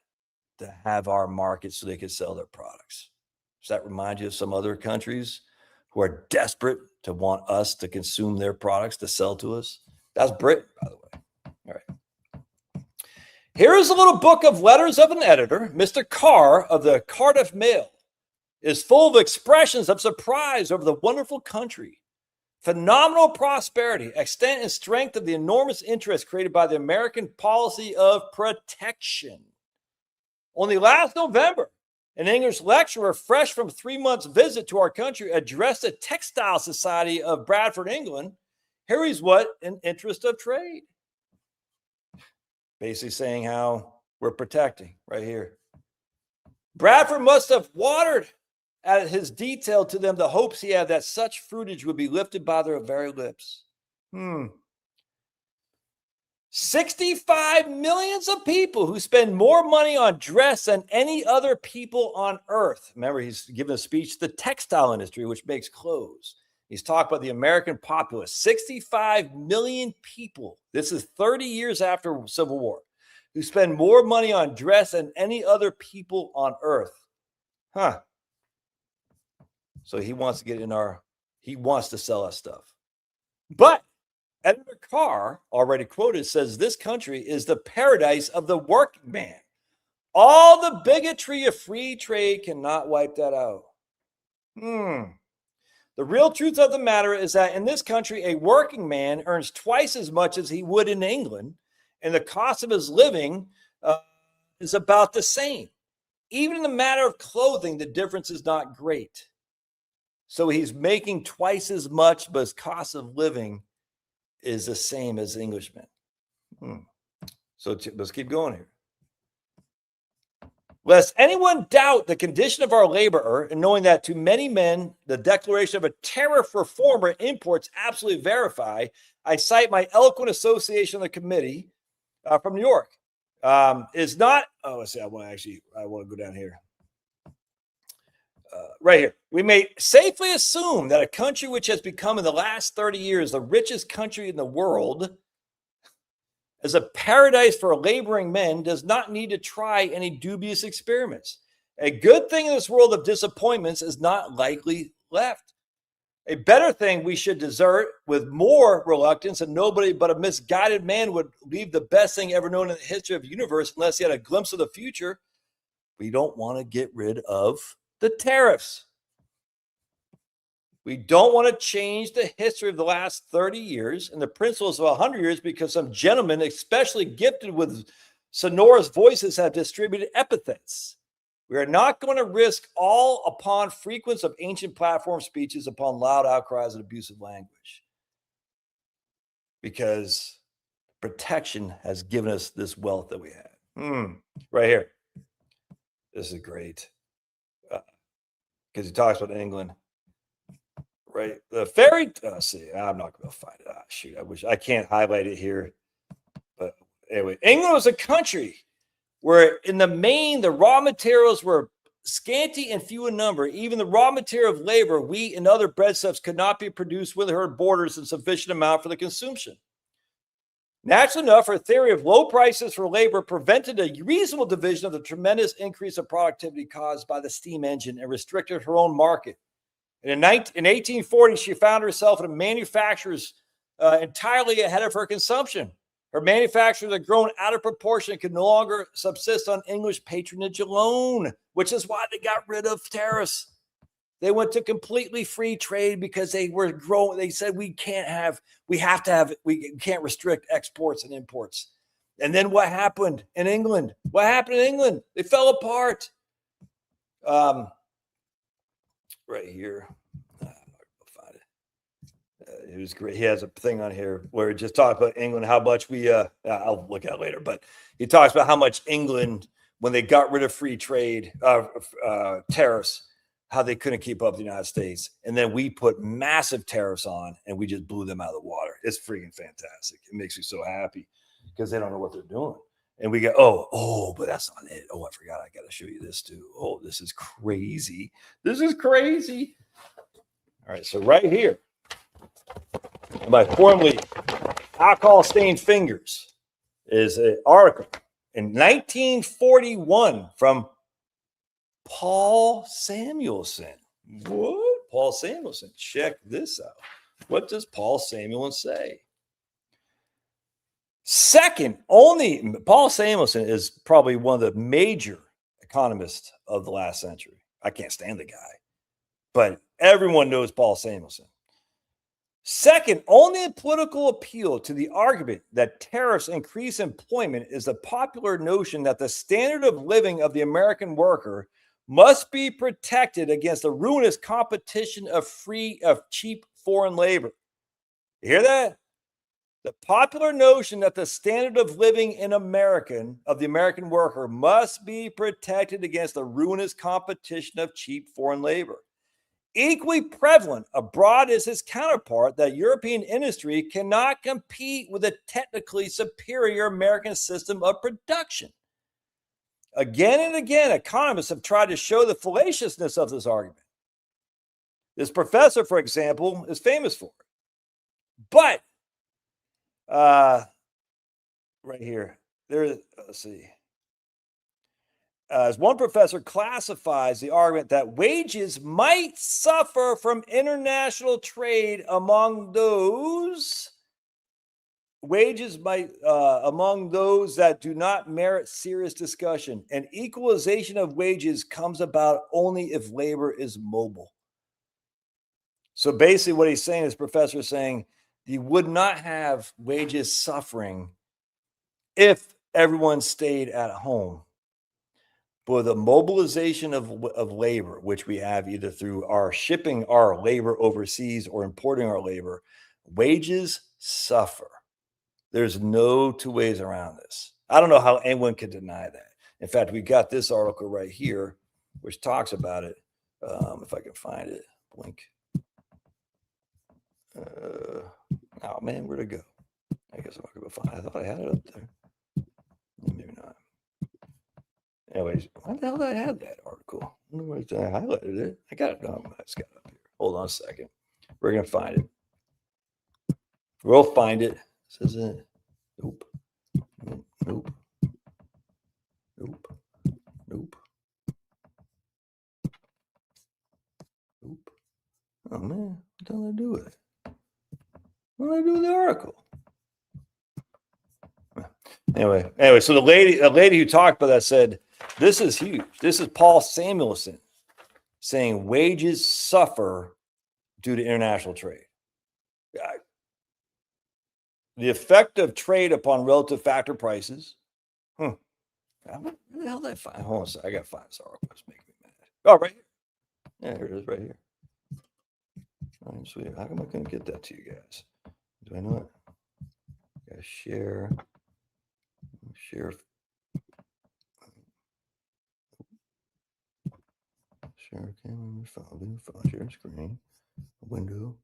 A: to have our market so they could sell their products. Does that remind you of some other countries who are desperate to want us to consume their products to sell to us? That's Britain, by the way. All right. Here is a little book of letters of an editor. Mr. Carr of the Cardiff Mail is full of expressions of surprise over the wonderful country phenomenal prosperity, extent and strength of the enormous interest created by the American policy of protection. Only last November, an English lecturer fresh from 3 months' visit to our country addressed the Textile Society of Bradford, England. Here is what an interest of trade. Basically saying how we're protecting right here. Bradford must have watered at his detail to them the hopes he had that such fruitage would be lifted by their very lips. 65 millions of people who spend more money on dress than any other people on earth. Remember, he's given a speech to the textile industry, which makes clothes. He's talked about the American populace, 65 million people. This is 30 years after Civil War, who spend more money on dress than any other people on earth. So he wants to get in he wants to sell us stuff. But Editor Carr, already quoted, says this country is the paradise of the working man. All the bigotry of free trade cannot wipe that out. The real truth of the matter is that in this country, a working man earns twice as much as he would in England, and the cost of his living is about the same. Even in the matter of clothing, the difference is not great. So he's making twice as much, but his cost of living is the same as Englishmen. So let's keep going here. Lest anyone doubt the condition of our laborer, and knowing that to many men the declaration of a tariff reformer imports absolutely verify, I cite my eloquent association of the committee from New York. Is not, let's see, I want to go down here. Right here. We may safely assume that a country which has become in the last 30 years the richest country in the world as a paradise for laboring men does not need to try any dubious experiments. A good thing in this world of disappointments is not likely left. A better thing we should desert with more reluctance, and nobody but a misguided man would leave the best thing ever known in the history of the universe unless he had a glimpse of the future. We don't want to get rid of the tariffs. We don't want to change the history of the last 30 years and the principles of 100 years because some gentlemen, especially gifted with sonorous voices, have distributed epithets. We are not going to risk all upon frequence of ancient platform speeches upon loud outcries and abusive language, because protection has given us this wealth that we have. Right here. This is great. Because he talks about England. Right. The fairy. See, I'm not going to find it. Shoot, I wish I can't highlight it here. But anyway, England was a country where in the main, the raw materials were scanty and few in number. Even the raw material of labor, wheat and other breadstuffs could not be produced within her borders in sufficient amount for the consumption. Naturally enough, her theory of low prices for labor prevented a reasonable division of the tremendous increase of productivity caused by the steam engine and restricted her own market. And in 1840, she found herself in a manufacturer's entirely ahead of her consumption. Her manufacturers had grown out of proportion and could no longer subsist on English patronage alone, which is why they got rid of tariffs. They went to completely free trade because they were growing. They said we can't restrict exports and imports. And then what happened in England? They fell apart. Right here. I'm not gonna find it. It was great. He has a thing on here where he just talked about England, how much I'll look at it later, but he talks about how much England, when they got rid of free trade, tariffs, how they couldn't keep up with the United States. And then we put massive tariffs on and we just blew them out of the water. It's freaking fantastic. It makes me so happy because they don't know what they're doing. And we go, but that's not it. Oh, I forgot. I got to show you this too. Oh, this is crazy. This is crazy. All right. So right here, my formerly alcohol-stained fingers is an article in 1941 from Paul Samuelson. What? Paul Samuelson. Check this out. What does Paul Samuelson say? Paul Samuelson is probably one of the major economists of the last century. I can't stand the guy, but everyone knows Paul Samuelson. Second, only a political appeal to the argument that tariffs increase employment is the popular notion that the standard of living of the American worker must be protected against the ruinous competition of cheap foreign labor. You hear that? The popular notion that the standard of living of the American worker must be protected against the ruinous competition of cheap foreign labor. Equally prevalent abroad is his counterpart that European industry cannot compete with a technically superior American system of production. Again and again, economists have tried to show the fallaciousness of this argument. This professor, for example, is famous for it. But right here, let's see. As one professor classifies the argument that wages might suffer from international trade among those that do not merit serious discussion. An equalization of wages comes about only if labor is mobile. So basically what he's saying, this professor is saying, you would not have wages suffering if everyone stayed at home. But the mobilization of labor, which we have either through our shipping our labor overseas or importing our labor, wages suffer. There's no two ways around this. I don't know how anyone can deny that. In fact, we got this article right here, which talks about it. If I can find it, blink. Oh man, where'd it go? I guess I'm not gonna find it. I thought I had it up there. Maybe not. Anyways, why the hell did I have that article? I highlighted it. I got it. No, I just got it up here. Hold on a second. We're gonna find it. We'll find it. Says it. Nope. Nope. Nope. Nope. Nope. Oh man, what the hell did I do with it? What did I do with the article? Anyway, so the lady who talked about that said, this is huge. This is Paul Samuelson saying wages suffer due to international trade. The effect of trade upon relative factor prices. What the hell did I find? Hold on a second. I got to find this article. It's making me mad. Oh, right here. Yeah, here it is right here. Oh, sweet. How come I couldn't get that to you guys? Do I know it? Gotta share. Share. Share camera, phone, share screen, window.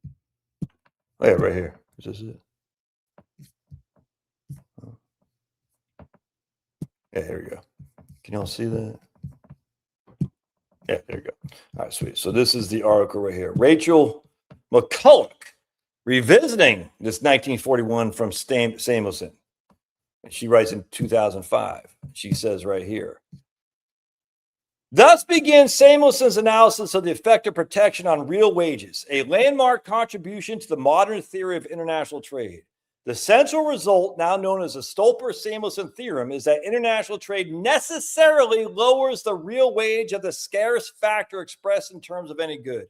A: Oh yeah, right here. Is this it? Oh. Yeah, here we go. Can y'all see that? Yeah, there you go. All right, sweet. So this is the article right here. Rachel McCulloch revisiting this 1941 from Samuelson. She writes in 2005. She says right here, thus begins Samuelson's analysis of the effect of protection on real wages, a landmark contribution to the modern theory of international trade. The central result, now known as the Stolper-Samuelson theorem, is that international trade necessarily lowers the real wage of the scarce factor expressed in terms of any good.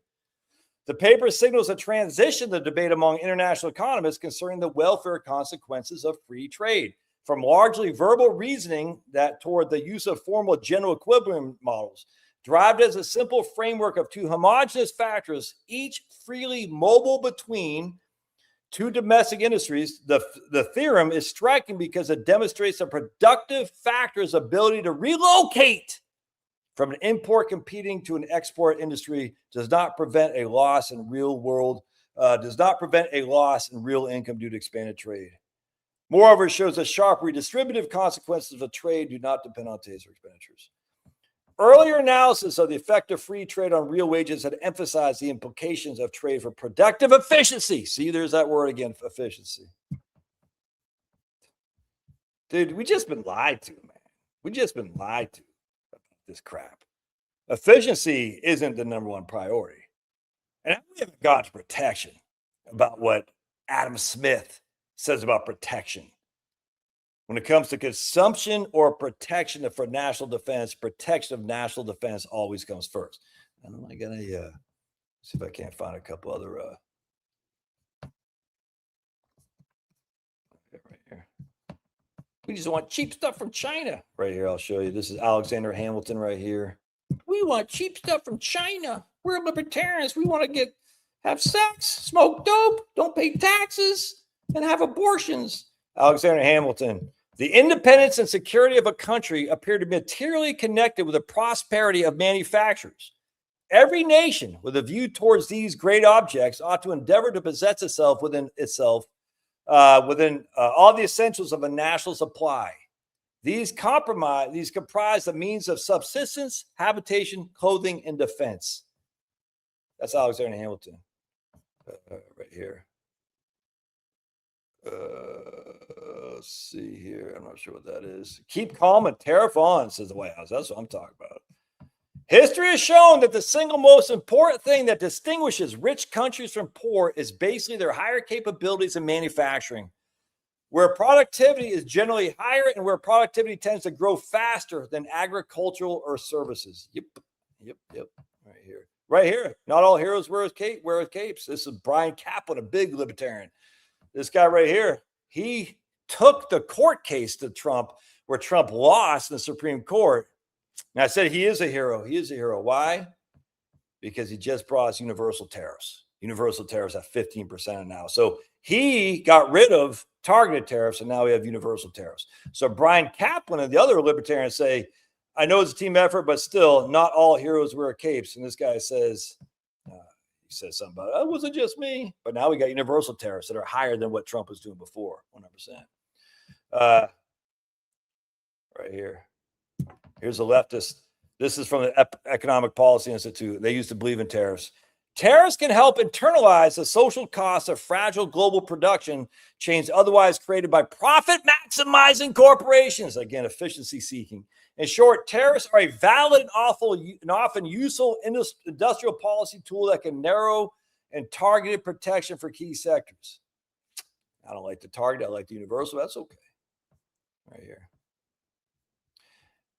A: The paper signals a transition in the debate among international economists concerning the welfare consequences of free trade, from largely verbal reasoning that toward the use of formal general equilibrium models, derived as a simple framework of two homogeneous factors, each freely mobile between two domestic industries. The theorem is striking because it demonstrates a productive factor's ability to relocate from an import competing to an export industry does not prevent a loss in real income due to expanded trade. Moreover, it shows that sharp redistributive consequences of trade do not depend on taser expenditures. Earlier analysis of the effect of free trade on real wages had emphasized the implications of trade for productive efficiency. See, there's that word again, efficiency. Dude, we just been lied to, man. We just been lied to about this crap. Efficiency isn't the number one priority. And we haven't got to protection about what Adam Smith says about protection. When it comes to consumption or protection for national defense, protection of national defense always comes first. And I'm going to see if I can't find a couple other We just want cheap stuff from China. Right here, I'll show you. This is Alexander Hamilton right here. We want cheap stuff from China. We're libertarians. We want to have sex, smoke dope, don't pay taxes, and have abortions. Alexander Hamilton. The independence and security of a country appear to be materially connected with the prosperity of manufacturers. Every nation with a view towards these great objects ought to endeavor to possess itself within all the essentials of a national supply. These comprise the means of subsistence, habitation, clothing, and defense. That's Alexander Hamilton right here. Let's see here. I'm not sure what that is. Keep calm and tariff on, says the White House. That's what I'm talking about. History has shown that the single most important thing that distinguishes rich countries from poor is basically their higher capabilities in manufacturing, where productivity is generally higher and where productivity tends to grow faster than agricultural or services. Yep. Right here. Not all heroes wear capes. This is Brian Kaplan, a big libertarian. This guy right here, he took the court case to Trump where Trump lost in the Supreme Court. And I said he is a hero. He is a hero. Why? Because he just brought us universal tariffs. Universal tariffs at 15% now. So he got rid of targeted tariffs, and now we have universal tariffs. So Brian Kaplan and the other libertarians say, I know it's a team effort, but still, not all heroes wear capes. And this guy says, he says something about, it wasn't just me. But now we got universal tariffs that are higher than what Trump was doing before, 100%. Right here. Here's a leftist. This is from the Economic Policy Institute. They used to believe in tariffs. Tariffs can help internalize the social costs of fragile global production chains otherwise created by profit-maximizing corporations. Again, efficiency seeking. In short, tariffs are a valid and often useful industrial policy tool that can narrow and targeted protection for key sectors. I don't like the target. I like the universal. That's okay. Right here.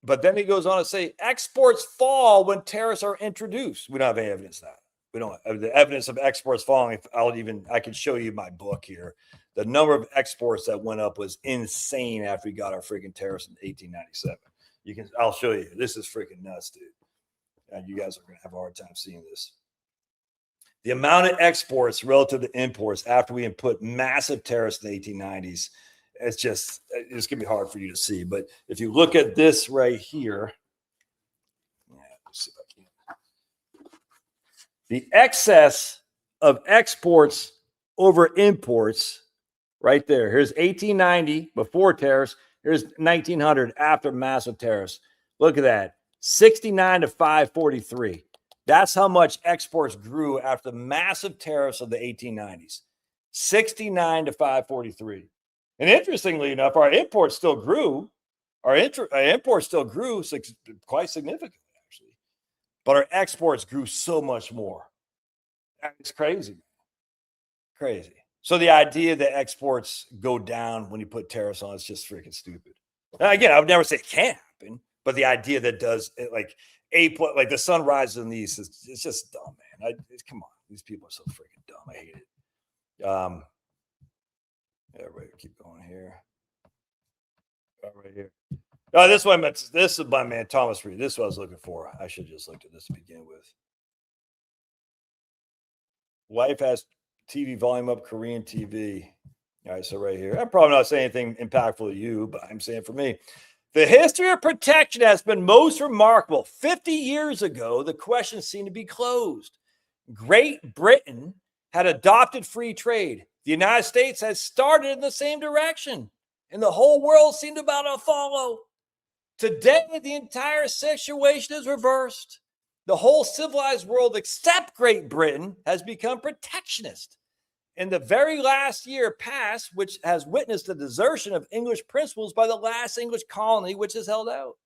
A: But then he goes on to say exports fall when tariffs are introduced. We don't have any evidence of that. We don't have the evidence of exports falling. I can show you my book here. The number of exports that went up was insane after we got our freaking tariffs in 1897. I'll show you. This is freaking nuts, dude. And you guys are going to have a hard time seeing this. The amount of exports relative to imports after we put massive tariffs in the 1890s, it's going to be hard for you to see. But if you look at this right here, let's see if I can. The excess of exports over imports right there. Here's 1890 before tariffs. Here's 1900 after massive tariffs. Look at that. 69 to 543. That's how much exports grew after the massive tariffs of the 1890s. 69 to 543. And interestingly enough, our imports still grew. Our imports still grew quite significantly, actually. But our exports grew so much more. It's crazy. Crazy. So the idea that exports go down when you put tariffs on is just freaking stupid. Now, again, I would never say it can't happen, but the idea that does it, like the sun rises in the east, it's just dumb, man. Come on, these people are so freaking dumb. I hate it. Everybody keep going here. Right here. This is my man Thomas Reed. This is what I was looking for. I should have just looked at this to begin with. Wife has TV volume up, Korean TV. All right, so right here. I'm probably not saying anything impactful to you, but I'm saying for me. The history of protection has been most remarkable. 50 years ago, the question seemed to be closed. Great Britain had adopted free trade. The United States has started in the same direction, and the whole world seemed about to follow. Today, the entire situation is reversed. The whole civilized world, except Great Britain, has become protectionist. In the very last year past, which has witnessed the desertion of English principles by the last English colony, which has held out.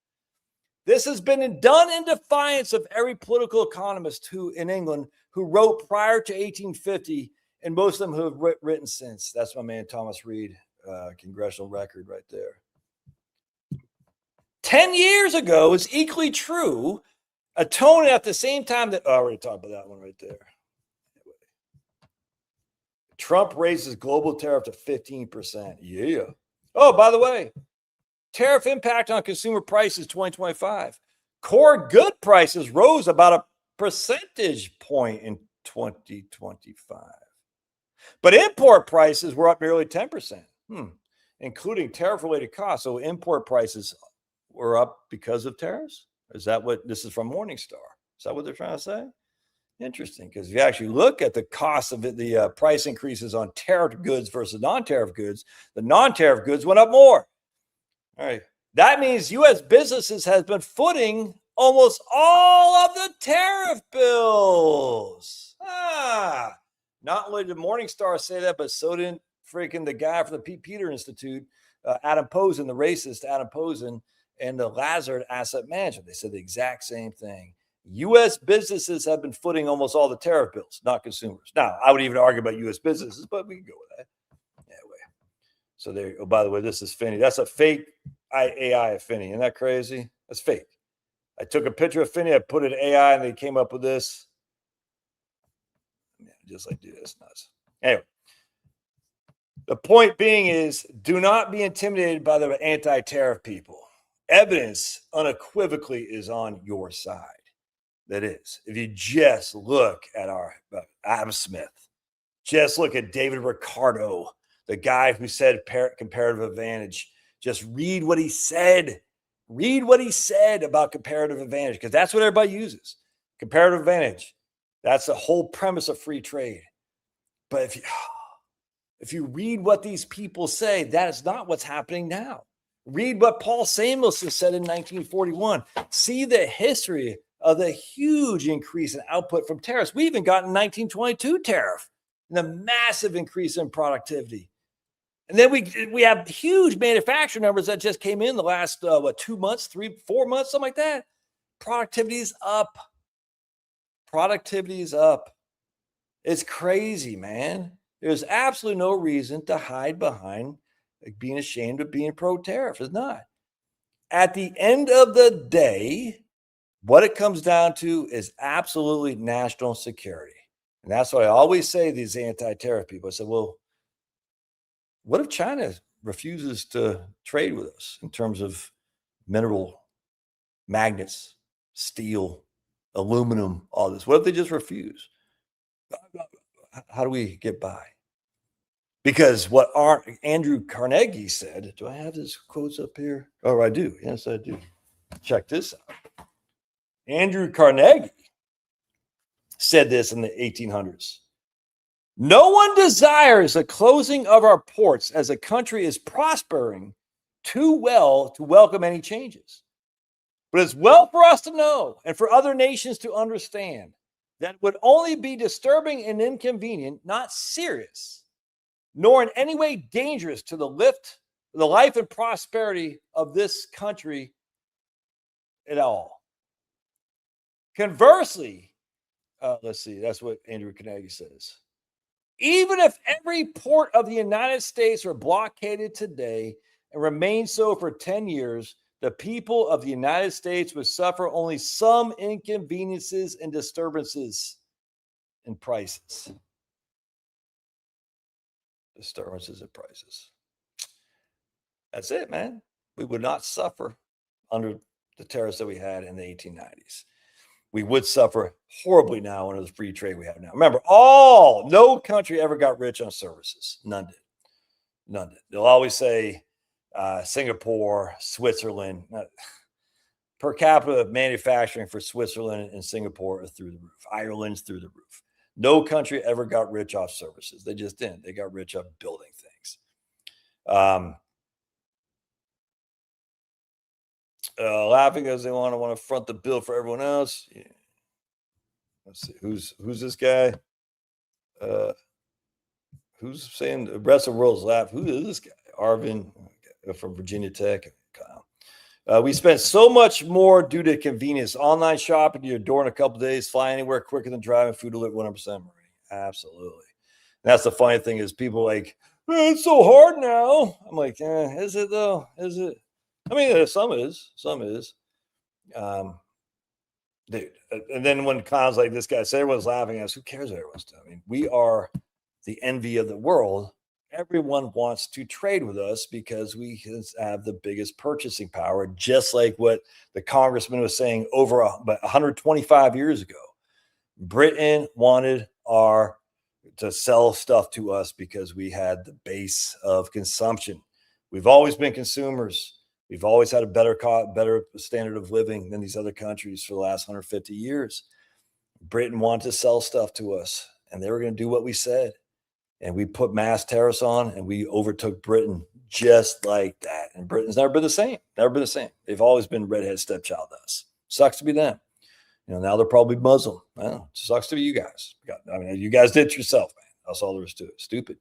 A: This has been done in defiance of every political economist in England who wrote prior to 1850, and most of them who have written since. That's my man Thomas Reed, congressional record right there. 10 years ago is equally true. Atoning at the same time that, I already talked about that one right there. Trump raises global tariff to 15%. Yeah. Oh, by the way, Tariff impact on consumer prices 2025. Core good prices rose about a percentage point in 2025. But import prices were up nearly 10%, including tariff-related costs. So import prices were up because of tariffs? Is that what this is from Morningstar? Is that what they're trying to say? Interesting, because if you actually look at the cost of it, the price increases on tariff goods versus non-tariff goods, the non-tariff goods went up more. All right. That means U.S. businesses has been footing almost all of the tariff bills. Not only did Morningstar say that, but so did freaking the guy from the Pete Peter Institute, Adam Posen, the racist Adam Posen, and the Lazard Asset Management. They said the exact same thing. U.S. businesses have been footing almost all the tariff bills, not consumers. Now, I would even argue about U.S. businesses, but we can go with that. Anyway, so there. Oh, by the way, this is Finney. That's a fake AI of Finney. Isn't that crazy? That's fake. I took a picture of Finney, I put it in AI, and they came up with this. Yeah, just like do this. Nuts. Anyway, the point being is, do not be intimidated by the anti-tariff people. Evidence unequivocally is on your side. That is, if you just look at our Adam Smith, just look at David Ricardo, the guy who said comparative advantage. Just read what he said. Read what he said about comparative advantage, because that's what everybody uses. Comparative advantage. That's the whole premise of free trade. But if you read what these people say, that is not what's happening now. Read what Paul Samuelson said in 1941. See the history of the huge increase in output from tariffs. We even got in 1922 tariff, and the massive increase in productivity. And then we have huge manufacturing numbers that just came in the last 2 months, 3-4 months, something like that. Productivity is up. Productivity is up. It's crazy, man. There's absolutely no reason to hide behind being ashamed of being pro-tariff. It's not. At the end of the day, what it comes down to is absolutely national security. And that's what I always say to these anti-tariff people. I said, well, what if China refuses to trade with us in terms of mineral, magnets, steel, aluminum, all this? What if they just refuse? How do we get by? Because what Andrew Carnegie said, do I have his quotes up here? Oh, I do. Yes, I do. Check this out. Andrew Carnegie said this in the 1800s. No one desires the closing of our ports as a country is prospering too well to welcome any changes. But it's well for us to know and for other nations to understand that it would only be disturbing and inconvenient, not serious, nor in any way dangerous to the life and prosperity of this country at all. Conversely, let's see, that's what Andrew Carnegie says. Even if every port of the United States were blockaded today and remained so for 10 years, the people of the United States would suffer only some inconveniences and disturbances in prices. Disturbances in prices. That's it, man. We would not suffer under the tariffs that we had in the 1890s. We would suffer horribly now under the free trade we have now. Remember, no country ever got rich on services. None did. None did. They'll always say Singapore, Switzerland. Per capita manufacturing for Switzerland and Singapore is through the roof. Ireland's through the roof. No country ever got rich off services. They just didn't. They got rich off building things. Laughing because they want to front the bill for everyone else. Yeah. Let's see, who's this guy? Who's saying the rest of the world's laughing? Who is this guy? Arvin from Virginia Tech. We spent so much more due to convenience. Online shopping to your door in a couple of days, fly anywhere quicker than driving, food delivered 100% money. Absolutely. And that's the funny thing is people like, it's so hard now. I'm like, is it though? Is it? I mean, some is. Dude. And then when clowns like this guy say everyone's laughing at us, who cares what everyone's doing? I mean, we are the envy of the world, everyone wants to trade with us because we have the biggest purchasing power, just like what the congressman was saying over 125 years ago. Britain wanted to sell stuff to us because we had the base of consumption. We've always been consumers. We've always had a better standard of living than these other countries for the last 150 years. Britain wanted to sell stuff to us, and they were going to do what we said. And we put mass tariffs on, and we overtook Britain just like that. And Britain's never been the same. Never been the same. They've always been redhead stepchild to us. Sucks to be them. Now they're probably Muslim. Well, sucks to be you guys. I mean, you guys did it yourself, man. That's all there is to it. Stupid.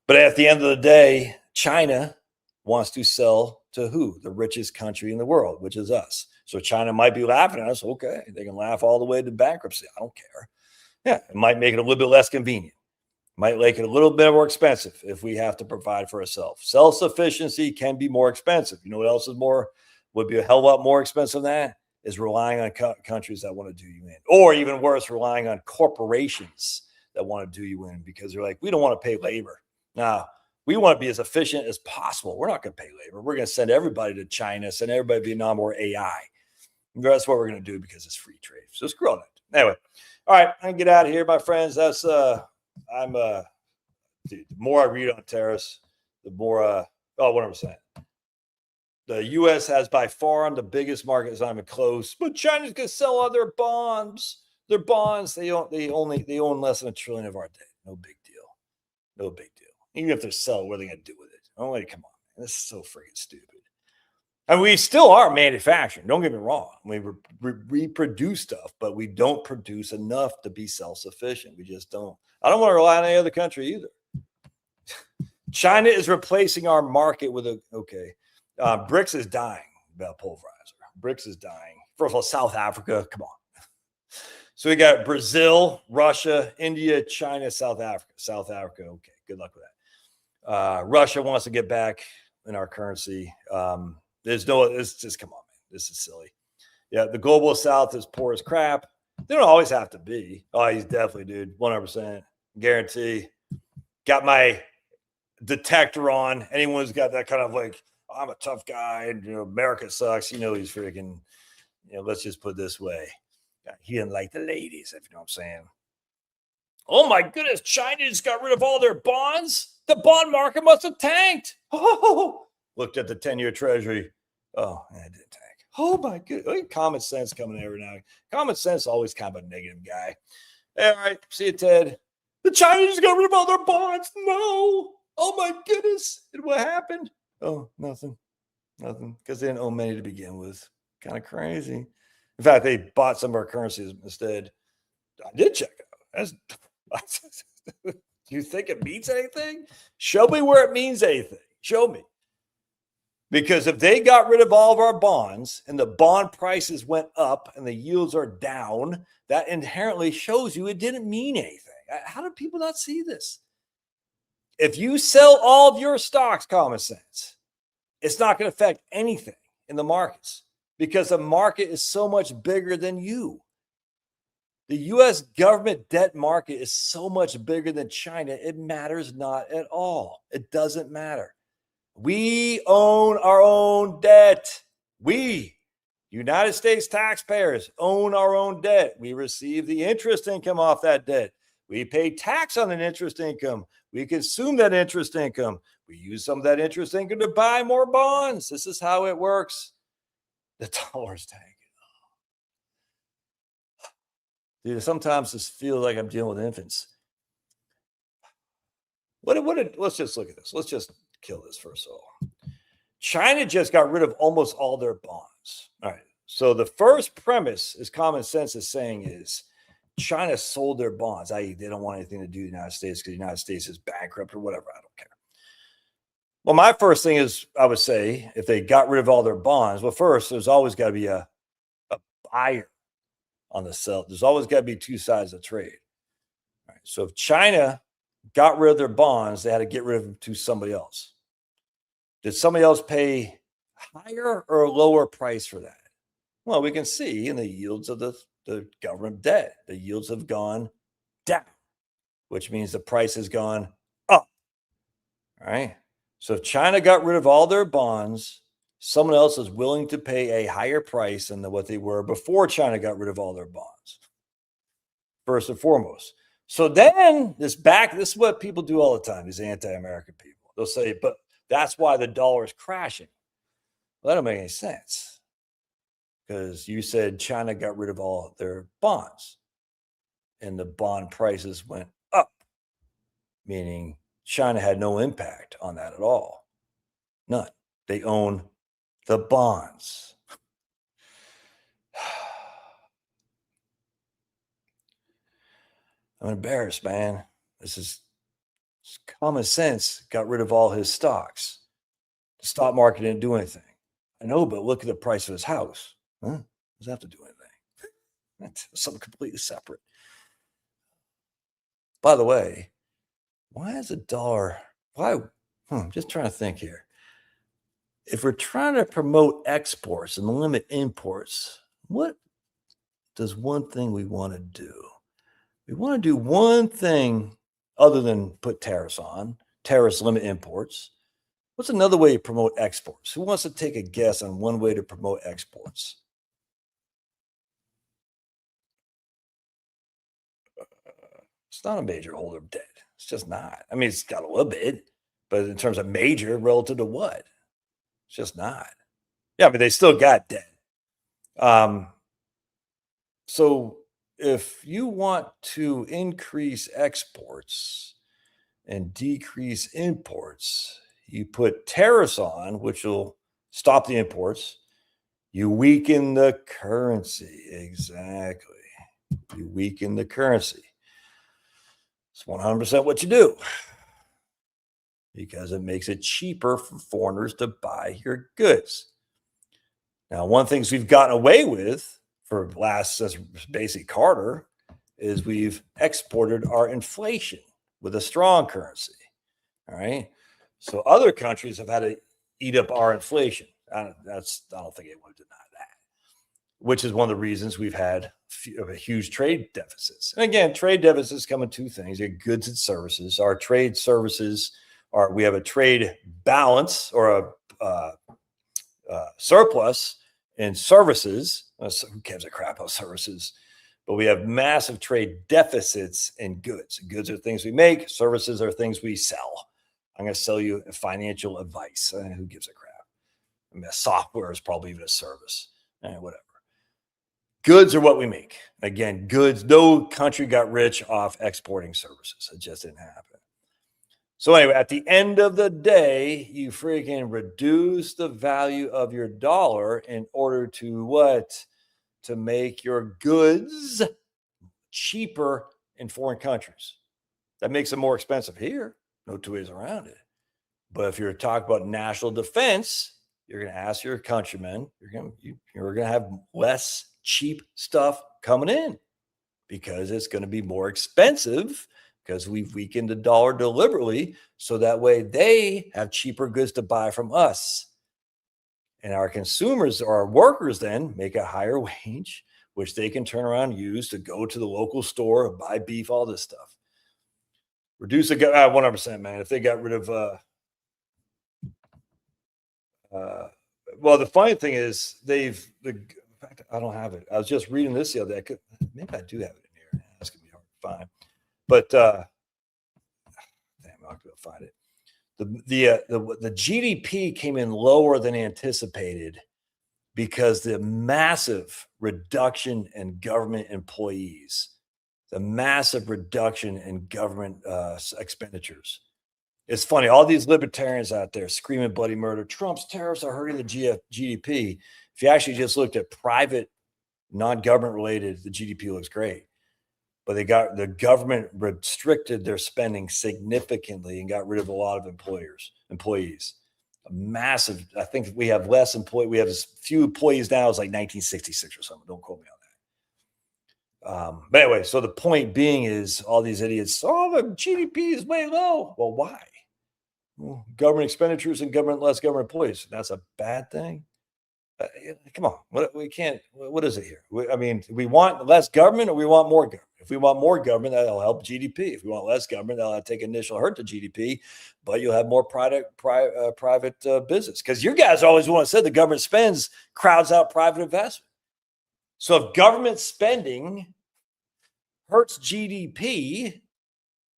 A: But at the end of the day, China wants to sell to who? The richest country in the world, which is us. So China might be laughing at us. Okay, they can laugh all the way to bankruptcy. I don't care. Yeah, it might make it a little bit less convenient. Might make it a little bit more expensive if we have to provide for ourselves. Self-sufficiency can be more expensive. You know what else would be a hell of a lot more expensive than that? Is relying on countries that want to do you in. Or even worse, relying on corporations that want to do you in because they're like, we don't want to pay labor. Now, we want to be as efficient as possible. We're not going to pay labor. We're going to send everybody to China, send everybody to Vietnam or AI. That's what we're going to do because it's free trade. So screw all that. Anyway, all right, I can get out of here, my friends. That's dude, the more I read on tariffs, the more what I'm saying. The U.S. has by far the biggest market. It's not even close. But China's going to sell all their bonds. Their bonds, they own less than $1 trillion of our debt. No big deal. No big deal. Even if they're selling, what are they going to do with it? Oh, come on, man. This is so freaking stupid. And we still are manufacturing. Don't get me wrong. We reproduce stuff, but we don't produce enough to be self-sufficient. We just don't. I don't want to rely on any other country either. China is replacing our market with BRICS is dying about pulverizer. BRICS is dying. First of all, South Africa, come on. So we got Brazil, Russia, India, China, South Africa. South Africa, okay, good luck with that. Russia wants to get back in our currency. It's just, come on, man. This is silly. Yeah, the global South is poor as crap. They don't always have to be. Oh, he's definitely, dude, 100%. Guarantee. Got my detector on. Anyone who's got that kind of like, I'm a tough guy and America sucks. He's freaking, let's just put it this way. He didn't like the ladies, if you know what I'm saying. Oh my goodness, China just got rid of all their bonds. The bond market must have tanked. Oh, looked at the 10-year treasury. Oh, it didn't tank. Oh my goodness. Common sense coming every now and then. Common sense always kind of a negative guy. All right, see you, Ted. The Chinese got rid of all their bonds. No. Oh my goodness. And what happened? Oh, nothing. Because they didn't own many to begin with. Kind of crazy. In fact, they bought some of our currencies instead. I did check it out. Do you think it means anything? Show me where it means anything. Show me. Because if they got rid of all of our bonds and the bond prices went up and the yields are down, that inherently shows you it didn't mean anything. How do people not see this? If you sell all of your stocks, common sense, it's not going to affect anything in the markets because the market is so much bigger than you. The U.S. government debt market is so much bigger than China. It matters not at all. It doesn't matter. We own our own debt. We, United States taxpayers, own our own debt. We receive the interest income off that debt. We pay tax on an interest income. We consume that interest income. We use some of that interest income to buy more bonds. This is how it works. The dollar's tanking. Dude, sometimes this feels like I'm dealing with infants. Let's just look at this. Let's just kill this first of all. China just got rid of almost all their bonds. All right. So the first premise is common sense is saying is China sold their bonds, i.e. they don't want anything to do with the United States because the United States is bankrupt or whatever. I don't care. Well, my first thing is I would say if they got rid of all their bonds, well, first, there's always got to be a buyer on the sell. There's always got to be two sides of trade. All right. So if China got rid of their bonds, they had to get rid of them to somebody else. Did somebody else pay higher or a lower price for that? Well, we can see in the yields of the government debt, the yields have gone down, which means the price has gone up. All right. So if China got rid of all their bonds, someone else is willing to pay a higher price than what they were before China got rid of all their bonds. First and foremost. So then this is what people do all the time, these anti-American people. They'll say, but that's why the dollar is crashing. Well, that don't make any sense. Because you said China got rid of all their bonds and the bond prices went up, meaning China had no impact on that at all. None. They own the bonds. I'm embarrassed, man. This is common sense. Got rid of all his stocks. The stock market didn't do anything. I know, but look at the price of his house. Huh? Does that have to do anything? That's something completely separate. By the way, why is a dollar? Why? Just trying to think here. If we're trying to promote exports and limit imports, what does one thing we want to do? We want to do one thing other than put tariffs on. Tariffs limit imports. What's another way to promote exports? Who wants to take a guess on one way to promote exports? It's not a major holder of debt. It's just not. I mean, it's got a little bit, but in terms of major relative to what? It's just not. Yeah, but they still got debt. So if you want to increase exports and decrease imports, you put tariffs on, which will stop the imports. You weaken the currency. Exactly. You weaken the currency. It's 100% what you do because it makes it cheaper for foreigners to buy your goods. Now, one of the things we've gotten away with for since basically Carter is we've exported our inflation with a strong currency. All right. So other countries have had to eat up our inflation. I don't think anyone would deny that, which is one of the reasons we've had huge trade deficits. And again, trade deficits come in two things: you have goods and services. Our trade services we have a trade balance or a surplus in services. Who gives a crap about services? But we have massive trade deficits in goods. Goods are things we make. Services are things we sell. I'm going to sell you financial advice. Who gives a crap? I mean, software is probably even a service. Whatever. Goods are what we make. Again, goods. No country got rich off exporting services. It just didn't happen. So anyway, at the end of the day, you freaking reduce the value of your dollar in order to what? To make your goods cheaper in foreign countries. That makes them more expensive here. No two ways around it. But if you're talking about national defense, you're going to ask your countrymen, you're going to have less cheap stuff coming in because it's going to be more expensive because we've weakened the dollar deliberately so that way they have cheaper goods to buy from us. And our consumers or our workers then make a higher wage, which they can turn around and use to go to the local store, buy beef, all this stuff. Reduce the 100%, man. If they got rid of, well, the funny thing is in fact, I don't have it. I was just reading this the other day. Maybe I do have it in here. That's gonna be hard to find. But damn, I'm not gonna find it. The GDP came in lower than anticipated because the massive reduction in government employees, the massive reduction in government expenditures. It's funny, all these libertarians out there screaming bloody murder. Trump's tariffs are hurting the GDP. If you actually just looked at private, non-government related, the GDP looks great. But the government restricted their spending significantly and got rid of a lot of employees. A massive, I think we have less employees. We have as few employees now as like 1966 or something. Don't quote me on that. But anyway, so the point being is all these idiots, the GDP is way low. Well, why? Well, government expenditures and less government employees. That's a bad thing. Come on, what is it here? I mean, we want less government or we want more government? If we want more government, that'll help GDP. If we want less government, that'll take initial hurt to GDP, but you'll have more private business. Because you guys always want to say the government spends crowds out private investment. So if government spending hurts GDP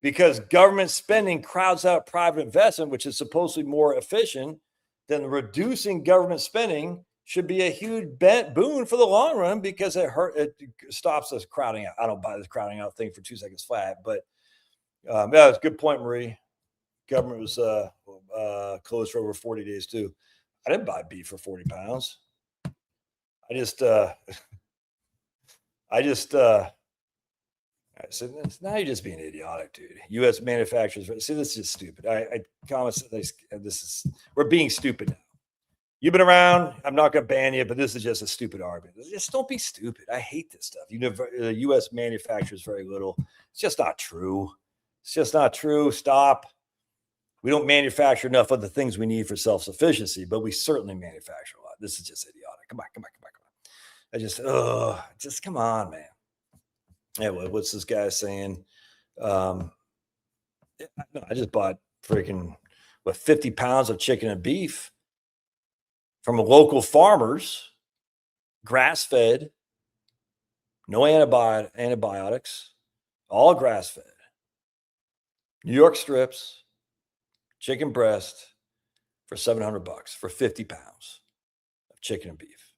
A: because government spending crowds out private investment, which is supposedly more efficient, then reducing government spending should be a huge boon for the long run because it stops us crowding out. I don't buy this crowding out thing for 2 seconds flat, but yeah, it's a good point, Marie. Government was closed for over 40 days too. I didn't buy beef for 40 pounds. So now you're just being idiotic, dude. U.S. manufacturers. See, this is just stupid. I comment we're being stupid now. You've been around. I'm not going to ban you, but this is just a stupid argument. Just don't be stupid. I hate this stuff. The U.S. manufactures very little. It's just not true. It's just not true. Stop. We don't manufacture enough of the things we need for self-sufficiency, but we certainly manufacture a lot. This is just idiotic. Come on. Just come on, man. Yeah, what's this guy saying? I just bought freaking 50 pounds of chicken and beef from local farmers, grass-fed, no antibiotics, all grass-fed. New York strips, chicken breast for $700 for 50 pounds of chicken and beef.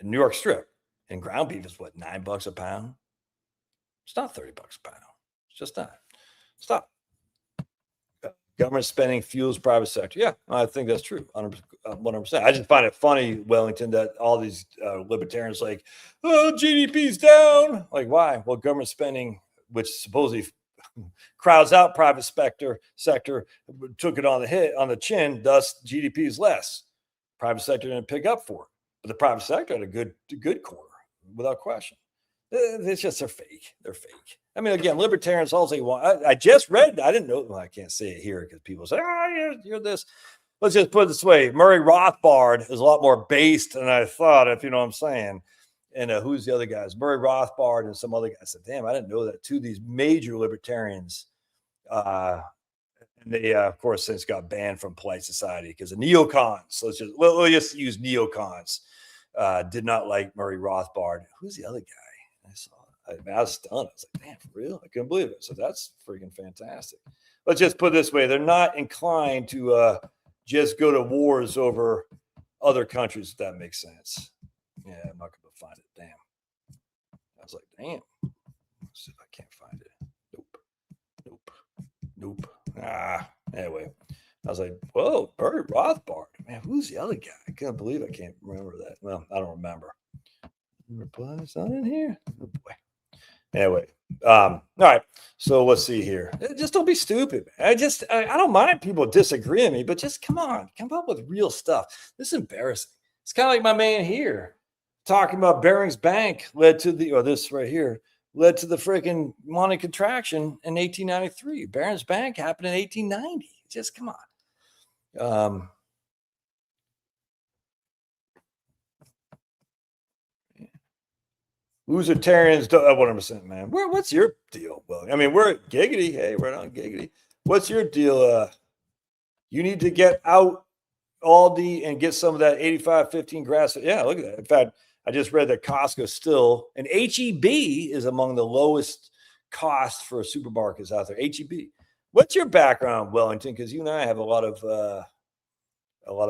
A: And New York strip and ground beef is what, $9 a pound? It's not $30 a pound. It's just not. Stop. Government spending fuels private sector. Yeah, I think that's true. 100%. I just find it funny, Wellington, that all these libertarians like, oh, GDP's down. Like, why? Well, government spending, which supposedly crowds out private sector, took it on the chin. Thus, GDP is less. Private sector didn't pick up for it, but the private sector had a good quarter, without question. It's just they're fake. They're fake. I mean, again, libertarians all they want. I just read. I didn't know. Well, I can't say it here because people say, "Oh, you're this." Let's just put it this way: Murray Rothbard is a lot more based than I thought. If you know what I'm saying. And who's the other guys? Murray Rothbard and some other guys. I said, "Damn, I didn't know that." Two of these major libertarians, and they, of course, since got banned from polite society because the neocons. We'll just use neocons. Did not like Murray Rothbard. Who's the other guy? I was stunned. I was like, damn, for real? I couldn't believe it. So that's freaking fantastic. Let's just put it this way. They're not inclined to just go to wars over other countries, if that makes sense. Yeah, I'm not going to find it. Damn. I was like, damn. Let's see if I can't find it. Nope. Anyway, I was like, whoa, Murray Rothbard. Man, who's the other guy? I can't believe I can't remember that. Well, I don't remember. Replies not in here. Oh boy. Anyway, all right. So let's see here. Just don't be stupid. I don't mind people disagreeing with me, but just come on, come up with real stuff. This is embarrassing. It's kind of like my man here talking about Barings Bank led to the freaking money contraction in 1893. Barings Bank happened in 1890. Just come on. Losertarians don't 100%, man. What's your deal? Well, I mean, we're giggity. Hey, we're not giggity. What's your deal? You need to get out Aldi and get some of that 85-15 grass. Yeah, look at that. In fact, I just read that Costco still, and HEB is among the lowest costs for supermarkets out there. HEB. What's your background, Wellington? Because you and I have a lot of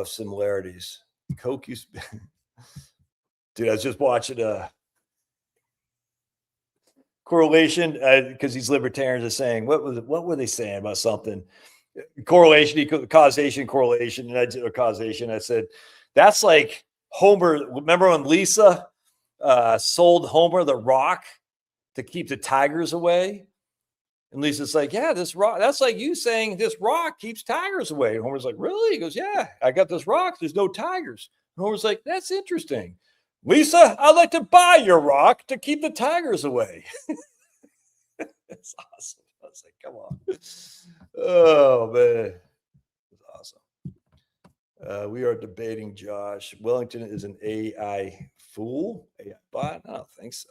A: similarities. Coke used to be... Dude, I was just watching correlation because these libertarians are saying what were they saying about something correlation, causation, correlation, and causation. I said that's like Homer. Remember when Lisa sold Homer the rock to keep the tigers away? And Lisa's like, yeah, this rock. That's like you saying this rock keeps tigers away. And Homer's like, really? He goes, yeah, I got this rock. There's no tigers. And Homer's like, that's interesting. Lisa, I'd like to buy your rock to keep the tigers away. It's awesome. I was like, come on. Oh, man. It's awesome. We are debating Josh. Wellington is an AI fool? AI bot? I don't think so.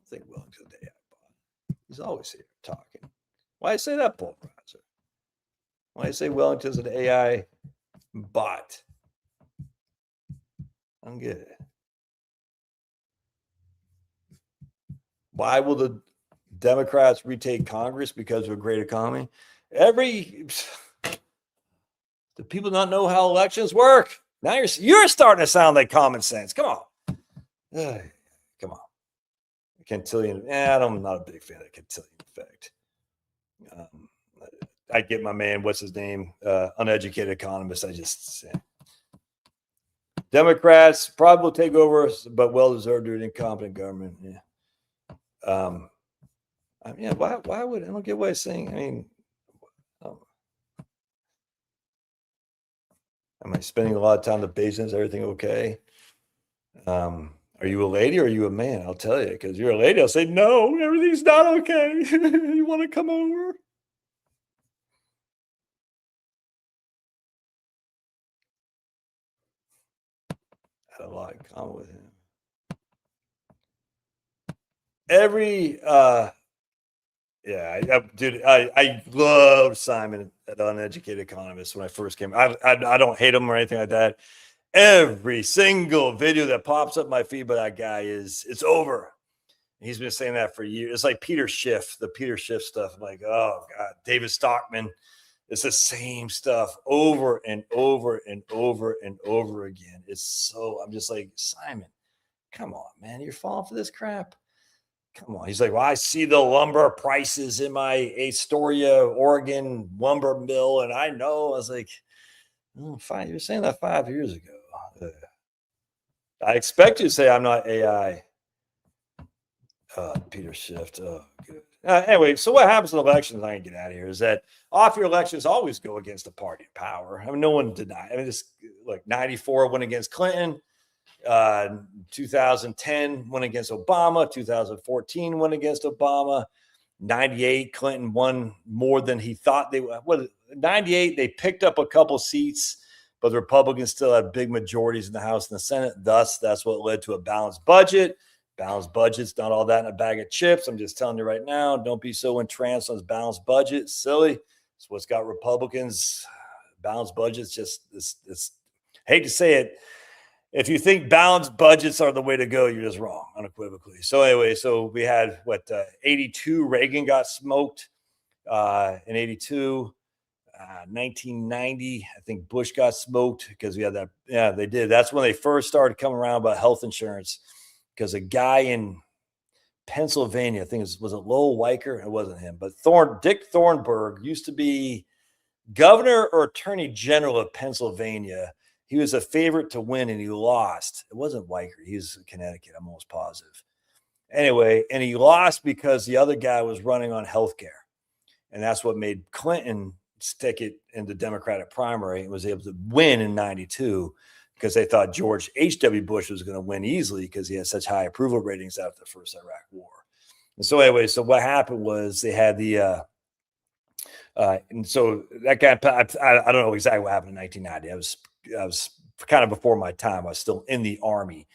A: think Wellington's an AI bot. He's always here talking. Why I say that, Paul Browser? Why I say Wellington's an AI bot? I don't get it. Why will the Democrats retake Congress? Because of a great economy? Do people not know how elections work? Now you're starting to sound like common sense. Come on. Come on. Cantillon. I'm not a big fan of Cantillon effect. I get my man, what's his name? Uneducated economist. I just say. Democrats probably will take over, but well-deserved due to incompetent government. Yeah. Why would I don't get what he's saying? I mean, am I spending a lot of time in the basement? Is everything okay? Are you a lady or are you a man? I'll tell you, because you're a lady. I'll say, no, everything's not okay. You want to come over? I had a lot in common with him. Dude, I loved Simon, that Uneducated Economist, when I first came. I don't hate him or anything like that. Every single video that pops up my feed by that guy it's over. He's been saying that for years. It's like Peter Schiff, the Peter Schiff stuff. I'm like, oh God, David Stockman. It's the same stuff over and over and over and over again. I'm just like, Simon, come on, man. You're falling for this crap. Come on. He's like, well, I see the lumber prices in my Astoria, Oregon lumber mill. And I know. I was like, fine. You were saying that 5 years ago. I expect you to say I'm not AI. Peter Schiff. Oh, good. Anyway, so what happens in elections, I can get out of here, is that off-year elections always go against the party of power. I mean, no one denied. I mean, it's like 94 went against Clinton. 2010 went against Obama. 2014 went against Obama. 98, Clinton won more than he thought they would. 98, they picked up a couple seats, but the Republicans still had big majorities in the House and the Senate. Thus, that's what led to a balanced budget. Balanced budget's not all that in a bag of chips. I'm just telling you right now, don't be so entranced on this balanced budget. Silly. It's what's got Republicans. Balanced budgets it's hate to say it. If you think balanced budgets are the way to go, you're just wrong, unequivocally. So anyway, we had 82, Reagan got smoked in 82. 1990, I think Bush got smoked because we had that. Yeah, they did. That's when they first started coming around about health insurance, because a guy in Pennsylvania, I think was it Lowell Weicker? It wasn't him, but Dick Thornburg used to be governor or attorney general of Pennsylvania. He was a favorite to win and he lost. It wasn't Weicker. He was in Connecticut. I'm almost positive. Anyway, and he lost because the other guy was running on healthcare. And that's what made Clinton stick it in the Democratic primary and was able to win in 92, because they thought George H.W. Bush was going to win easily because he had such high approval ratings after the first Iraq War. And so anyway, so what happened was they had the and so that guy, I don't know exactly what happened in 1990. I was kind of before my time. I was still in the Army.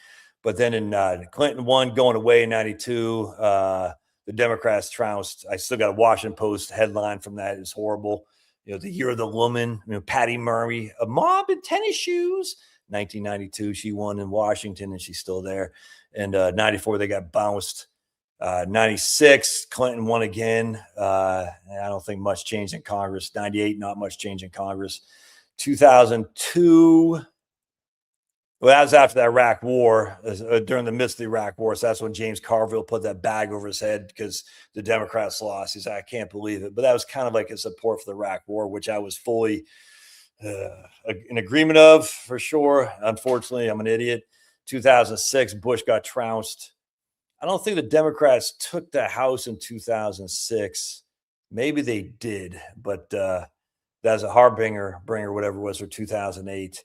A: But then in Clinton won, going away in 92, the Democrats trounced. I still got a Washington Post headline from that. It's horrible. The year of the woman, Patty Murray, a mob in tennis shoes. 1992, she won in Washington and she's still there. And 94, they got bounced. 96, Clinton won again. I don't think much changed in Congress. 98, not much change in Congress. 2002, well, that was after the Iraq War, during the midst of the Iraq War. So that's when James Carville put that bag over his head because the Democrats lost. He said, I can't believe it. But that was kind of like a support for the Iraq War, which I was fully in agreement of, for sure. Unfortunately, I'm an idiot. 2006, Bush got trounced. I don't think the Democrats took the House in 2006. Maybe they did, but that's a harbinger, whatever it was, for 2008.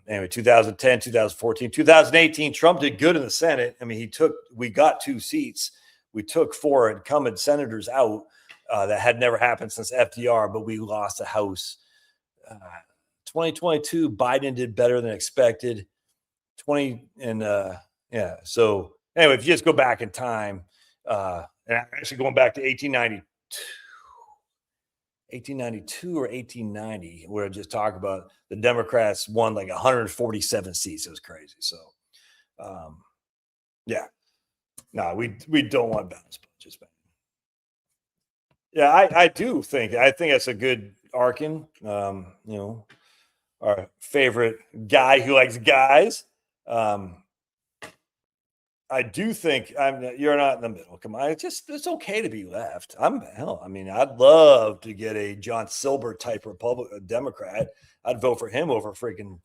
A: Anyway, 2010, 2014, 2018, Trump did good in the Senate. I mean, we got 2 seats. We took 4 incumbent senators out. That had never happened since FDR, but we lost the House. 2022, Biden did better than expected. So anyway, if you just go back in time, and actually going back to 1892 or 1890, where I just talk about the Democrats won like 147 seats. It was crazy. So, yeah, no, we don't want balanced budgets, man. Yeah, I think that's a good Arkin. Our favorite guy who likes guys. I do think you're not in the middle. Come on, it's okay to be left. I'd love to get a John Silber type Democrat. I'd vote for him over freaking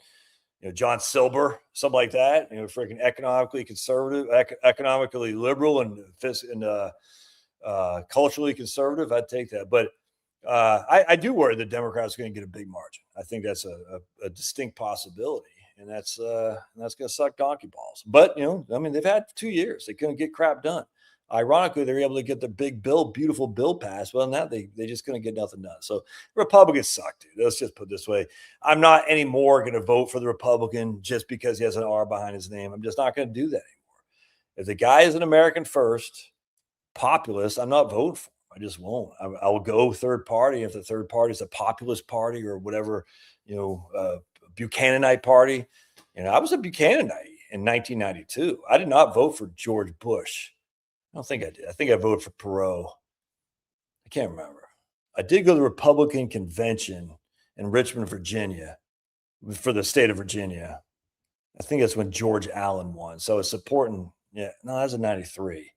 A: John Silber, something like that. Freaking economically conservative, economically liberal, and culturally conservative. I'd take that, but I do worry the Democrats are going to get a big margin. I think that's a distinct possibility. And that's going to suck donkey balls. But, they've had 2 years. They couldn't get crap done. Ironically, they were able to get the big bill, beautiful bill passed. Well, now they just couldn't get nothing done. So Republicans suck, dude. Let's just put it this way. I'm not anymore going to vote for the Republican just because he has an R behind his name. I'm just not going to do that anymore. If the guy is an American first populist, I'm not voting for him. I just won't. I will go third party. If the third party is a populist party or whatever, Buchananite party. I was a Buchananite in 1992. I did not vote for George Bush. I don't think I did. I think I voted for Perot. I can't remember. I did go to the Republican convention in Richmond, Virginia, for the state of Virginia. I think that's when George Allen won. So it's supporting. Yeah, no, that was in 93.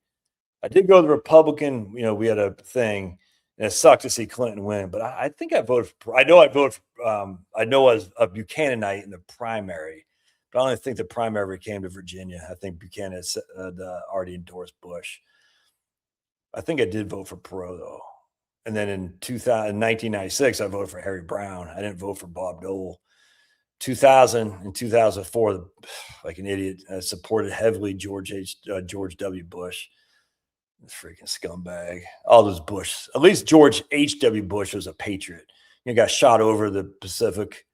A: I did go to the Republican. We had a thing. And it sucked to see Clinton win, but I think I voted for. I know I voted for. I know I was a Buchananite in the primary, but I don't think the primary came to Virginia. I think Buchanan had already endorsed Bush. I think I did vote for Perot though, and then in 1996, I voted for Harry Brown. I didn't vote for Bob Dole. 2000 and 2004, like an idiot, I supported heavily George W. Bush. This freaking scumbag. All those Bush. At least George H.W. Bush was a patriot. He got shot over the Pacific.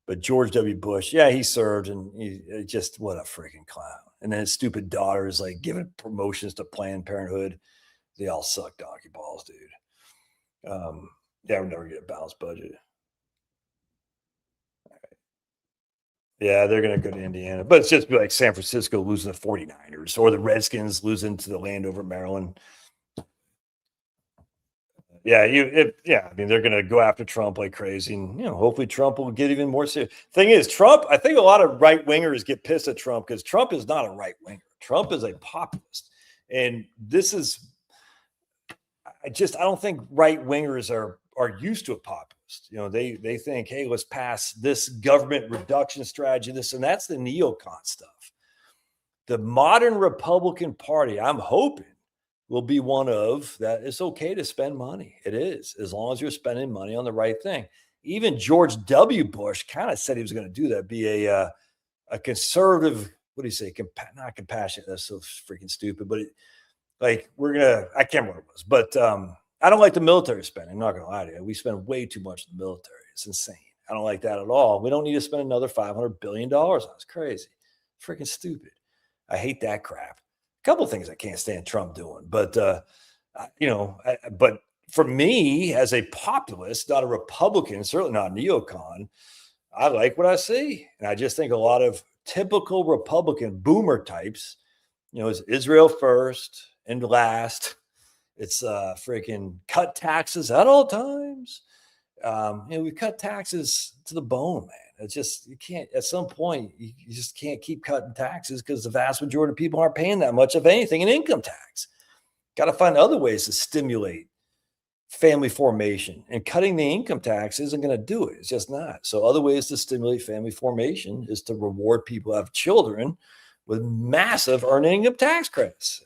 A: But George W. Bush, yeah, he served, and he just, what a freaking clown. And then his stupid daughter is like giving promotions to Planned Parenthood. They all suck donkey balls, dude. Yeah, we'll never get a balanced budget. Yeah, they're going to go to Indiana. But it's just like San Francisco losing the 49ers or the Redskins losing to the Landover, Maryland. Yeah, they're going to go after Trump like crazy. And, hopefully Trump will get even more serious. Thing is, Trump, I think a lot of right-wingers get pissed at Trump because Trump is not a right-winger. Trump is a populist. And I don't think right-wingers are used to a populist. They think, hey, let's pass this government reduction strategy, and that's the neocon stuff. The modern Republican Party, I'm hoping, will be one of that. It's okay to spend money. It is, as long as you're spending money on the right thing. Even George W. Bush kind of said he was going to do that, be a conservative. What do you say? Not compassionate. That's so freaking stupid. But I can't remember what it was, but I don't like the military spending. I'm not going to lie to you. We spend way too much in the military. It's insane. I don't like that at all. We don't need to spend another $500 billion on it. It's crazy. Freaking stupid. I hate that crap. A couple of things I can't stand Trump doing. But, but for me, as a populist, not a Republican, certainly not a neocon, I like what I see. And I just think a lot of typical Republican boomer types, is Israel first and last. It's freaking cut taxes at all times. We cut taxes to the bone, man. It's just, you can't, at some point, you just can't keep cutting taxes because the vast majority of people aren't paying that much of anything in income tax. Got to find other ways to stimulate family formation, and cutting the income tax isn't going to do it. It's just not. So other ways to stimulate family formation is to reward people who have children with massive earning income tax credits.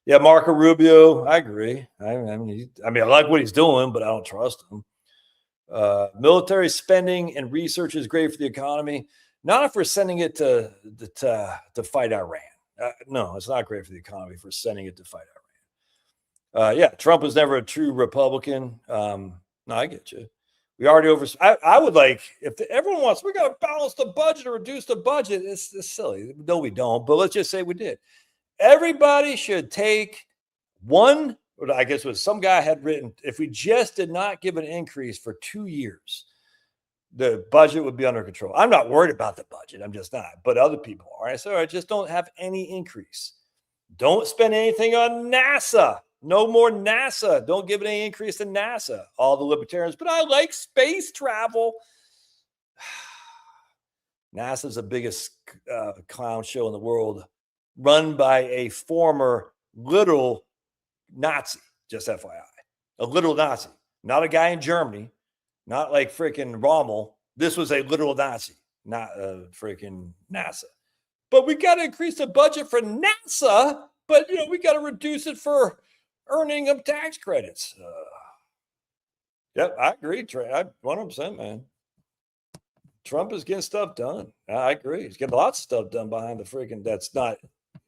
A: Yeah, Marco Rubio, I agree. I like what he's doing, but I don't trust him. Military spending and research is great for the economy. Not if we're sending it to fight Iran. No, it's not great for the economy if we're sending it to fight Iran. Trump was never a true Republican. No, I get you. We already I would like, if everyone wants, we got to balance the budget or reduce the budget. It's silly. No, we don't. But let's just say we did. Everybody should take one, or I guess what some guy had written, if we just did not give an increase for 2 years, the budget would be under control. I'm not worried about the budget. I'm just not, but other people are. I said, I just don't have any increase. Don't spend anything on NASA. No more NASA. Don't give it any increase to NASA. All the libertarians, but I like space travel. NASA's the biggest clown show in the world, run by a former literal Nazi, just FYI. A literal Nazi. Not a guy in Germany. Not like freaking Rommel. This was a literal Nazi, not a freaking NASA. But we got to increase the budget for NASA, but we got to reduce it for earning of tax credits. Yep, I agree, Trey. 100%, man. Trump is getting stuff done. I agree. He's getting lots of stuff done behind the freaking. That's not,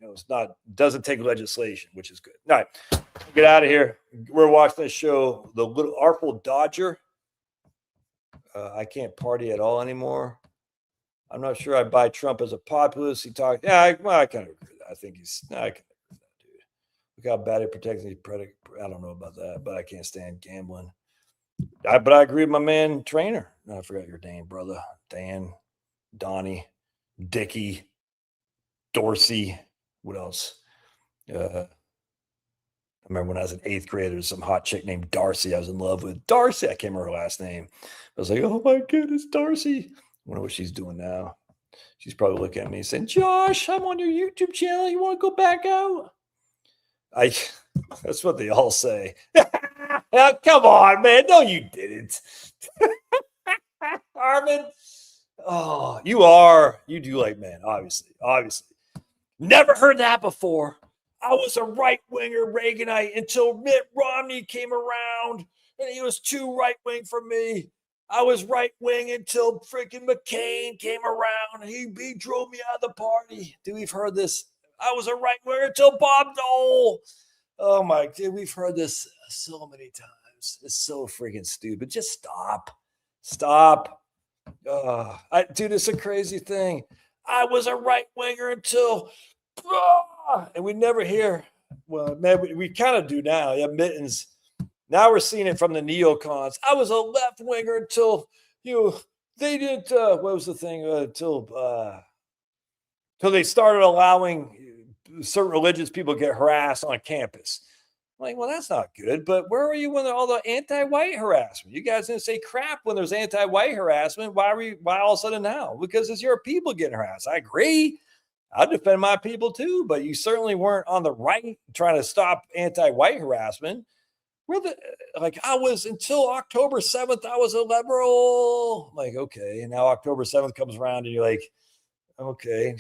A: it's not, doesn't take legislation, which is good. All right, get out of here. We're watching this show, The Little Artful Dodger. I can't party at all anymore. I'm not sure I buy Trump as a populist. He talked, I kind of agree with that. I think I can agree with that, dude. Look how bad it protects these predicate. I don't know about that, but I can't stand gambling. But I agree with my man, Trainer. I forgot your name, brother. Dan, Donnie, Dickie, Dorsey. What else? I remember when I was in 8th grade, there was some hot chick named Darcy I was in love with. Darcy, I can't remember her last name. I was like, oh my goodness, Darcy. I wonder what she's doing now. She's probably looking at me saying, Josh, I'm on your YouTube channel. You want to go back out? That's what they all say. Come on, man. No, you didn't. Armin. Oh, you do like man, obviously. Never heard that before. I was a right-winger Reaganite until Mitt Romney came around, and he was too right-wing for me. I was right-wing until freaking McCain came around. He drove me out of the party. Dude, we've heard this. I was a right-winger until Bob Dole. Oh, my God. We've heard this so many times. It's so freaking stupid. Just stop. Dude, it's a crazy thing. I was a right-winger until... and we never hear, well, man, we kind of do now. Yeah, Mittens. Now we're seeing it from the neocons. I was a left winger until they didn't. What was the thing? Until they started allowing certain religious people to get harassed on campus. I'm like, well, that's not good. But where were you when all the anti-white harassment? You guys didn't say crap when there's anti-white harassment. Why all of a sudden now? Because it's your people getting harassed. I agree. I defend my people too, but you certainly weren't on the right trying to stop anti-white harassment. I was until October 7th, I was a liberal. I'm like, okay. And now October 7th comes around and you're like, okay.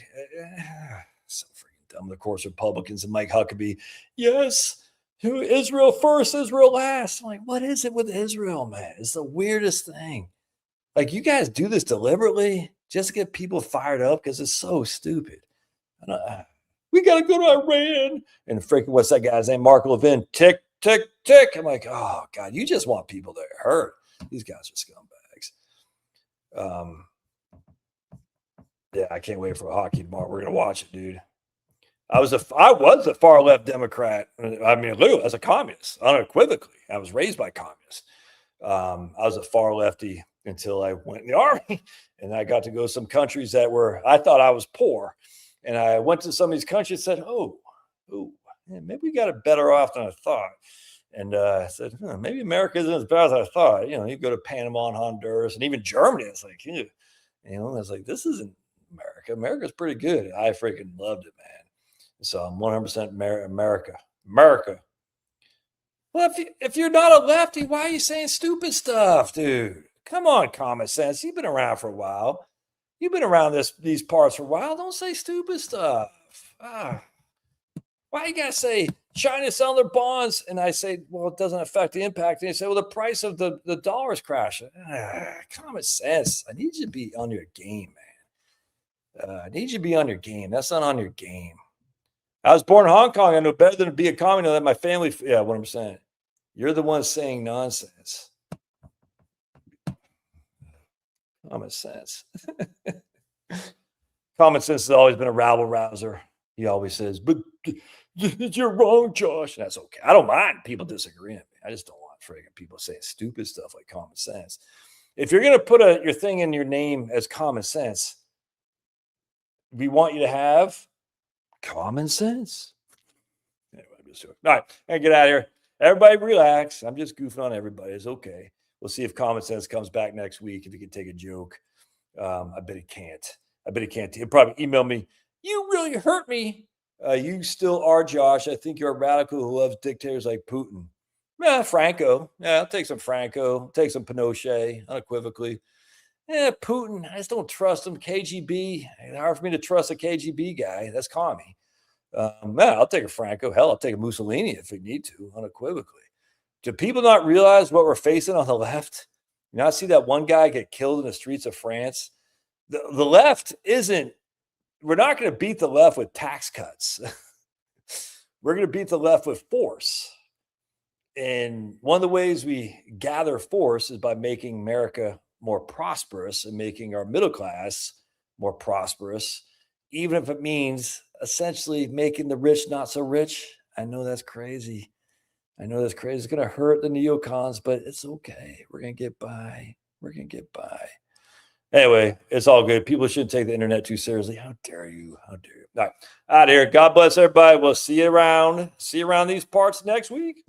A: So freaking dumb. Of course, Republicans and Mike Huckabee. Yes. Israel first, Israel last. I'm like, what is it with Israel, man? It's the weirdest thing. Like, you guys do this deliberately just to get people fired up because it's so stupid. We got to go to Iran. And freaking, what's that guy's name? Mark Levin. Tick, tick, tick. I'm like, oh, God, you just want people to hurt. These guys are scumbags. Yeah, I can't wait for hockey tomorrow. We're going to watch it, dude. I was a far left Democrat. I mean, literally, as a communist, unequivocally. I was raised by communists. I was a far lefty until I went in the army, and I got to go to some countries I thought I was poor. And I went to some of these countries and said, oh, man, maybe we got it better off than I thought. And I said, maybe America isn't as bad as I thought. You go to Panama and Honduras and even Germany. It's like, I was like, this isn't America. America's pretty good. I freaking loved it, man. So I'm 100% America. Well, if you're not a lefty, why are you saying stupid stuff, dude? Come on, common sense. You've been around for a while. You've been around these parts for a while. Don't say stupid stuff. Why you gotta say China's selling their bonds? And I say, well, it doesn't affect the impact. And you say, well, the price of the dollar is crashing. Common sense. I need you to be on your game, man. I need you to be on your game. That's not on your game. I was born in Hong Kong. I know better than to be a communist than my family. Yeah, what I'm saying. You're the one saying nonsense. Common sense. Common sense has always been a rabble rouser. He always says, but you're wrong, Josh. And that's okay. I don't mind people disagreeing. I just don't want friggin' people saying stupid stuff like common sense. If you're going to put your thing in your name as common sense, we want you to have common sense. Anyway, I'm just joking. All right, I get out of here. Everybody relax. I'm just goofing on everybody. It's okay. We'll see if common sense comes back next week. If he can take a joke. I bet he can't. He'll probably email me. You really hurt me. You still are, Josh. I think you're a radical who loves dictators like Putin. Yeah, Franco. Yeah, I'll take some Franco. I'll take some Pinochet, unequivocally. Yeah, Putin. I just don't trust him. KGB. It's hard for me to trust a KGB guy. That's commie. Yeah, I'll take a Franco. Hell, I'll take a Mussolini if we need to, unequivocally. Do people not realize what we're facing on the left? You not see that one guy get killed in the streets of France? The left isn't, we're not going to beat the left with tax cuts. We're going to beat the left with force. And one of the ways we gather force is by making America more prosperous and making our middle class more prosperous, even if it means essentially making the rich not so rich. I know that's crazy. It's going to hurt the neocons, but it's okay. We're going to get by. Anyway, it's all good. People shouldn't take the internet too seriously. How dare you? All right, out of here. God bless everybody. We'll see you around these parts next week.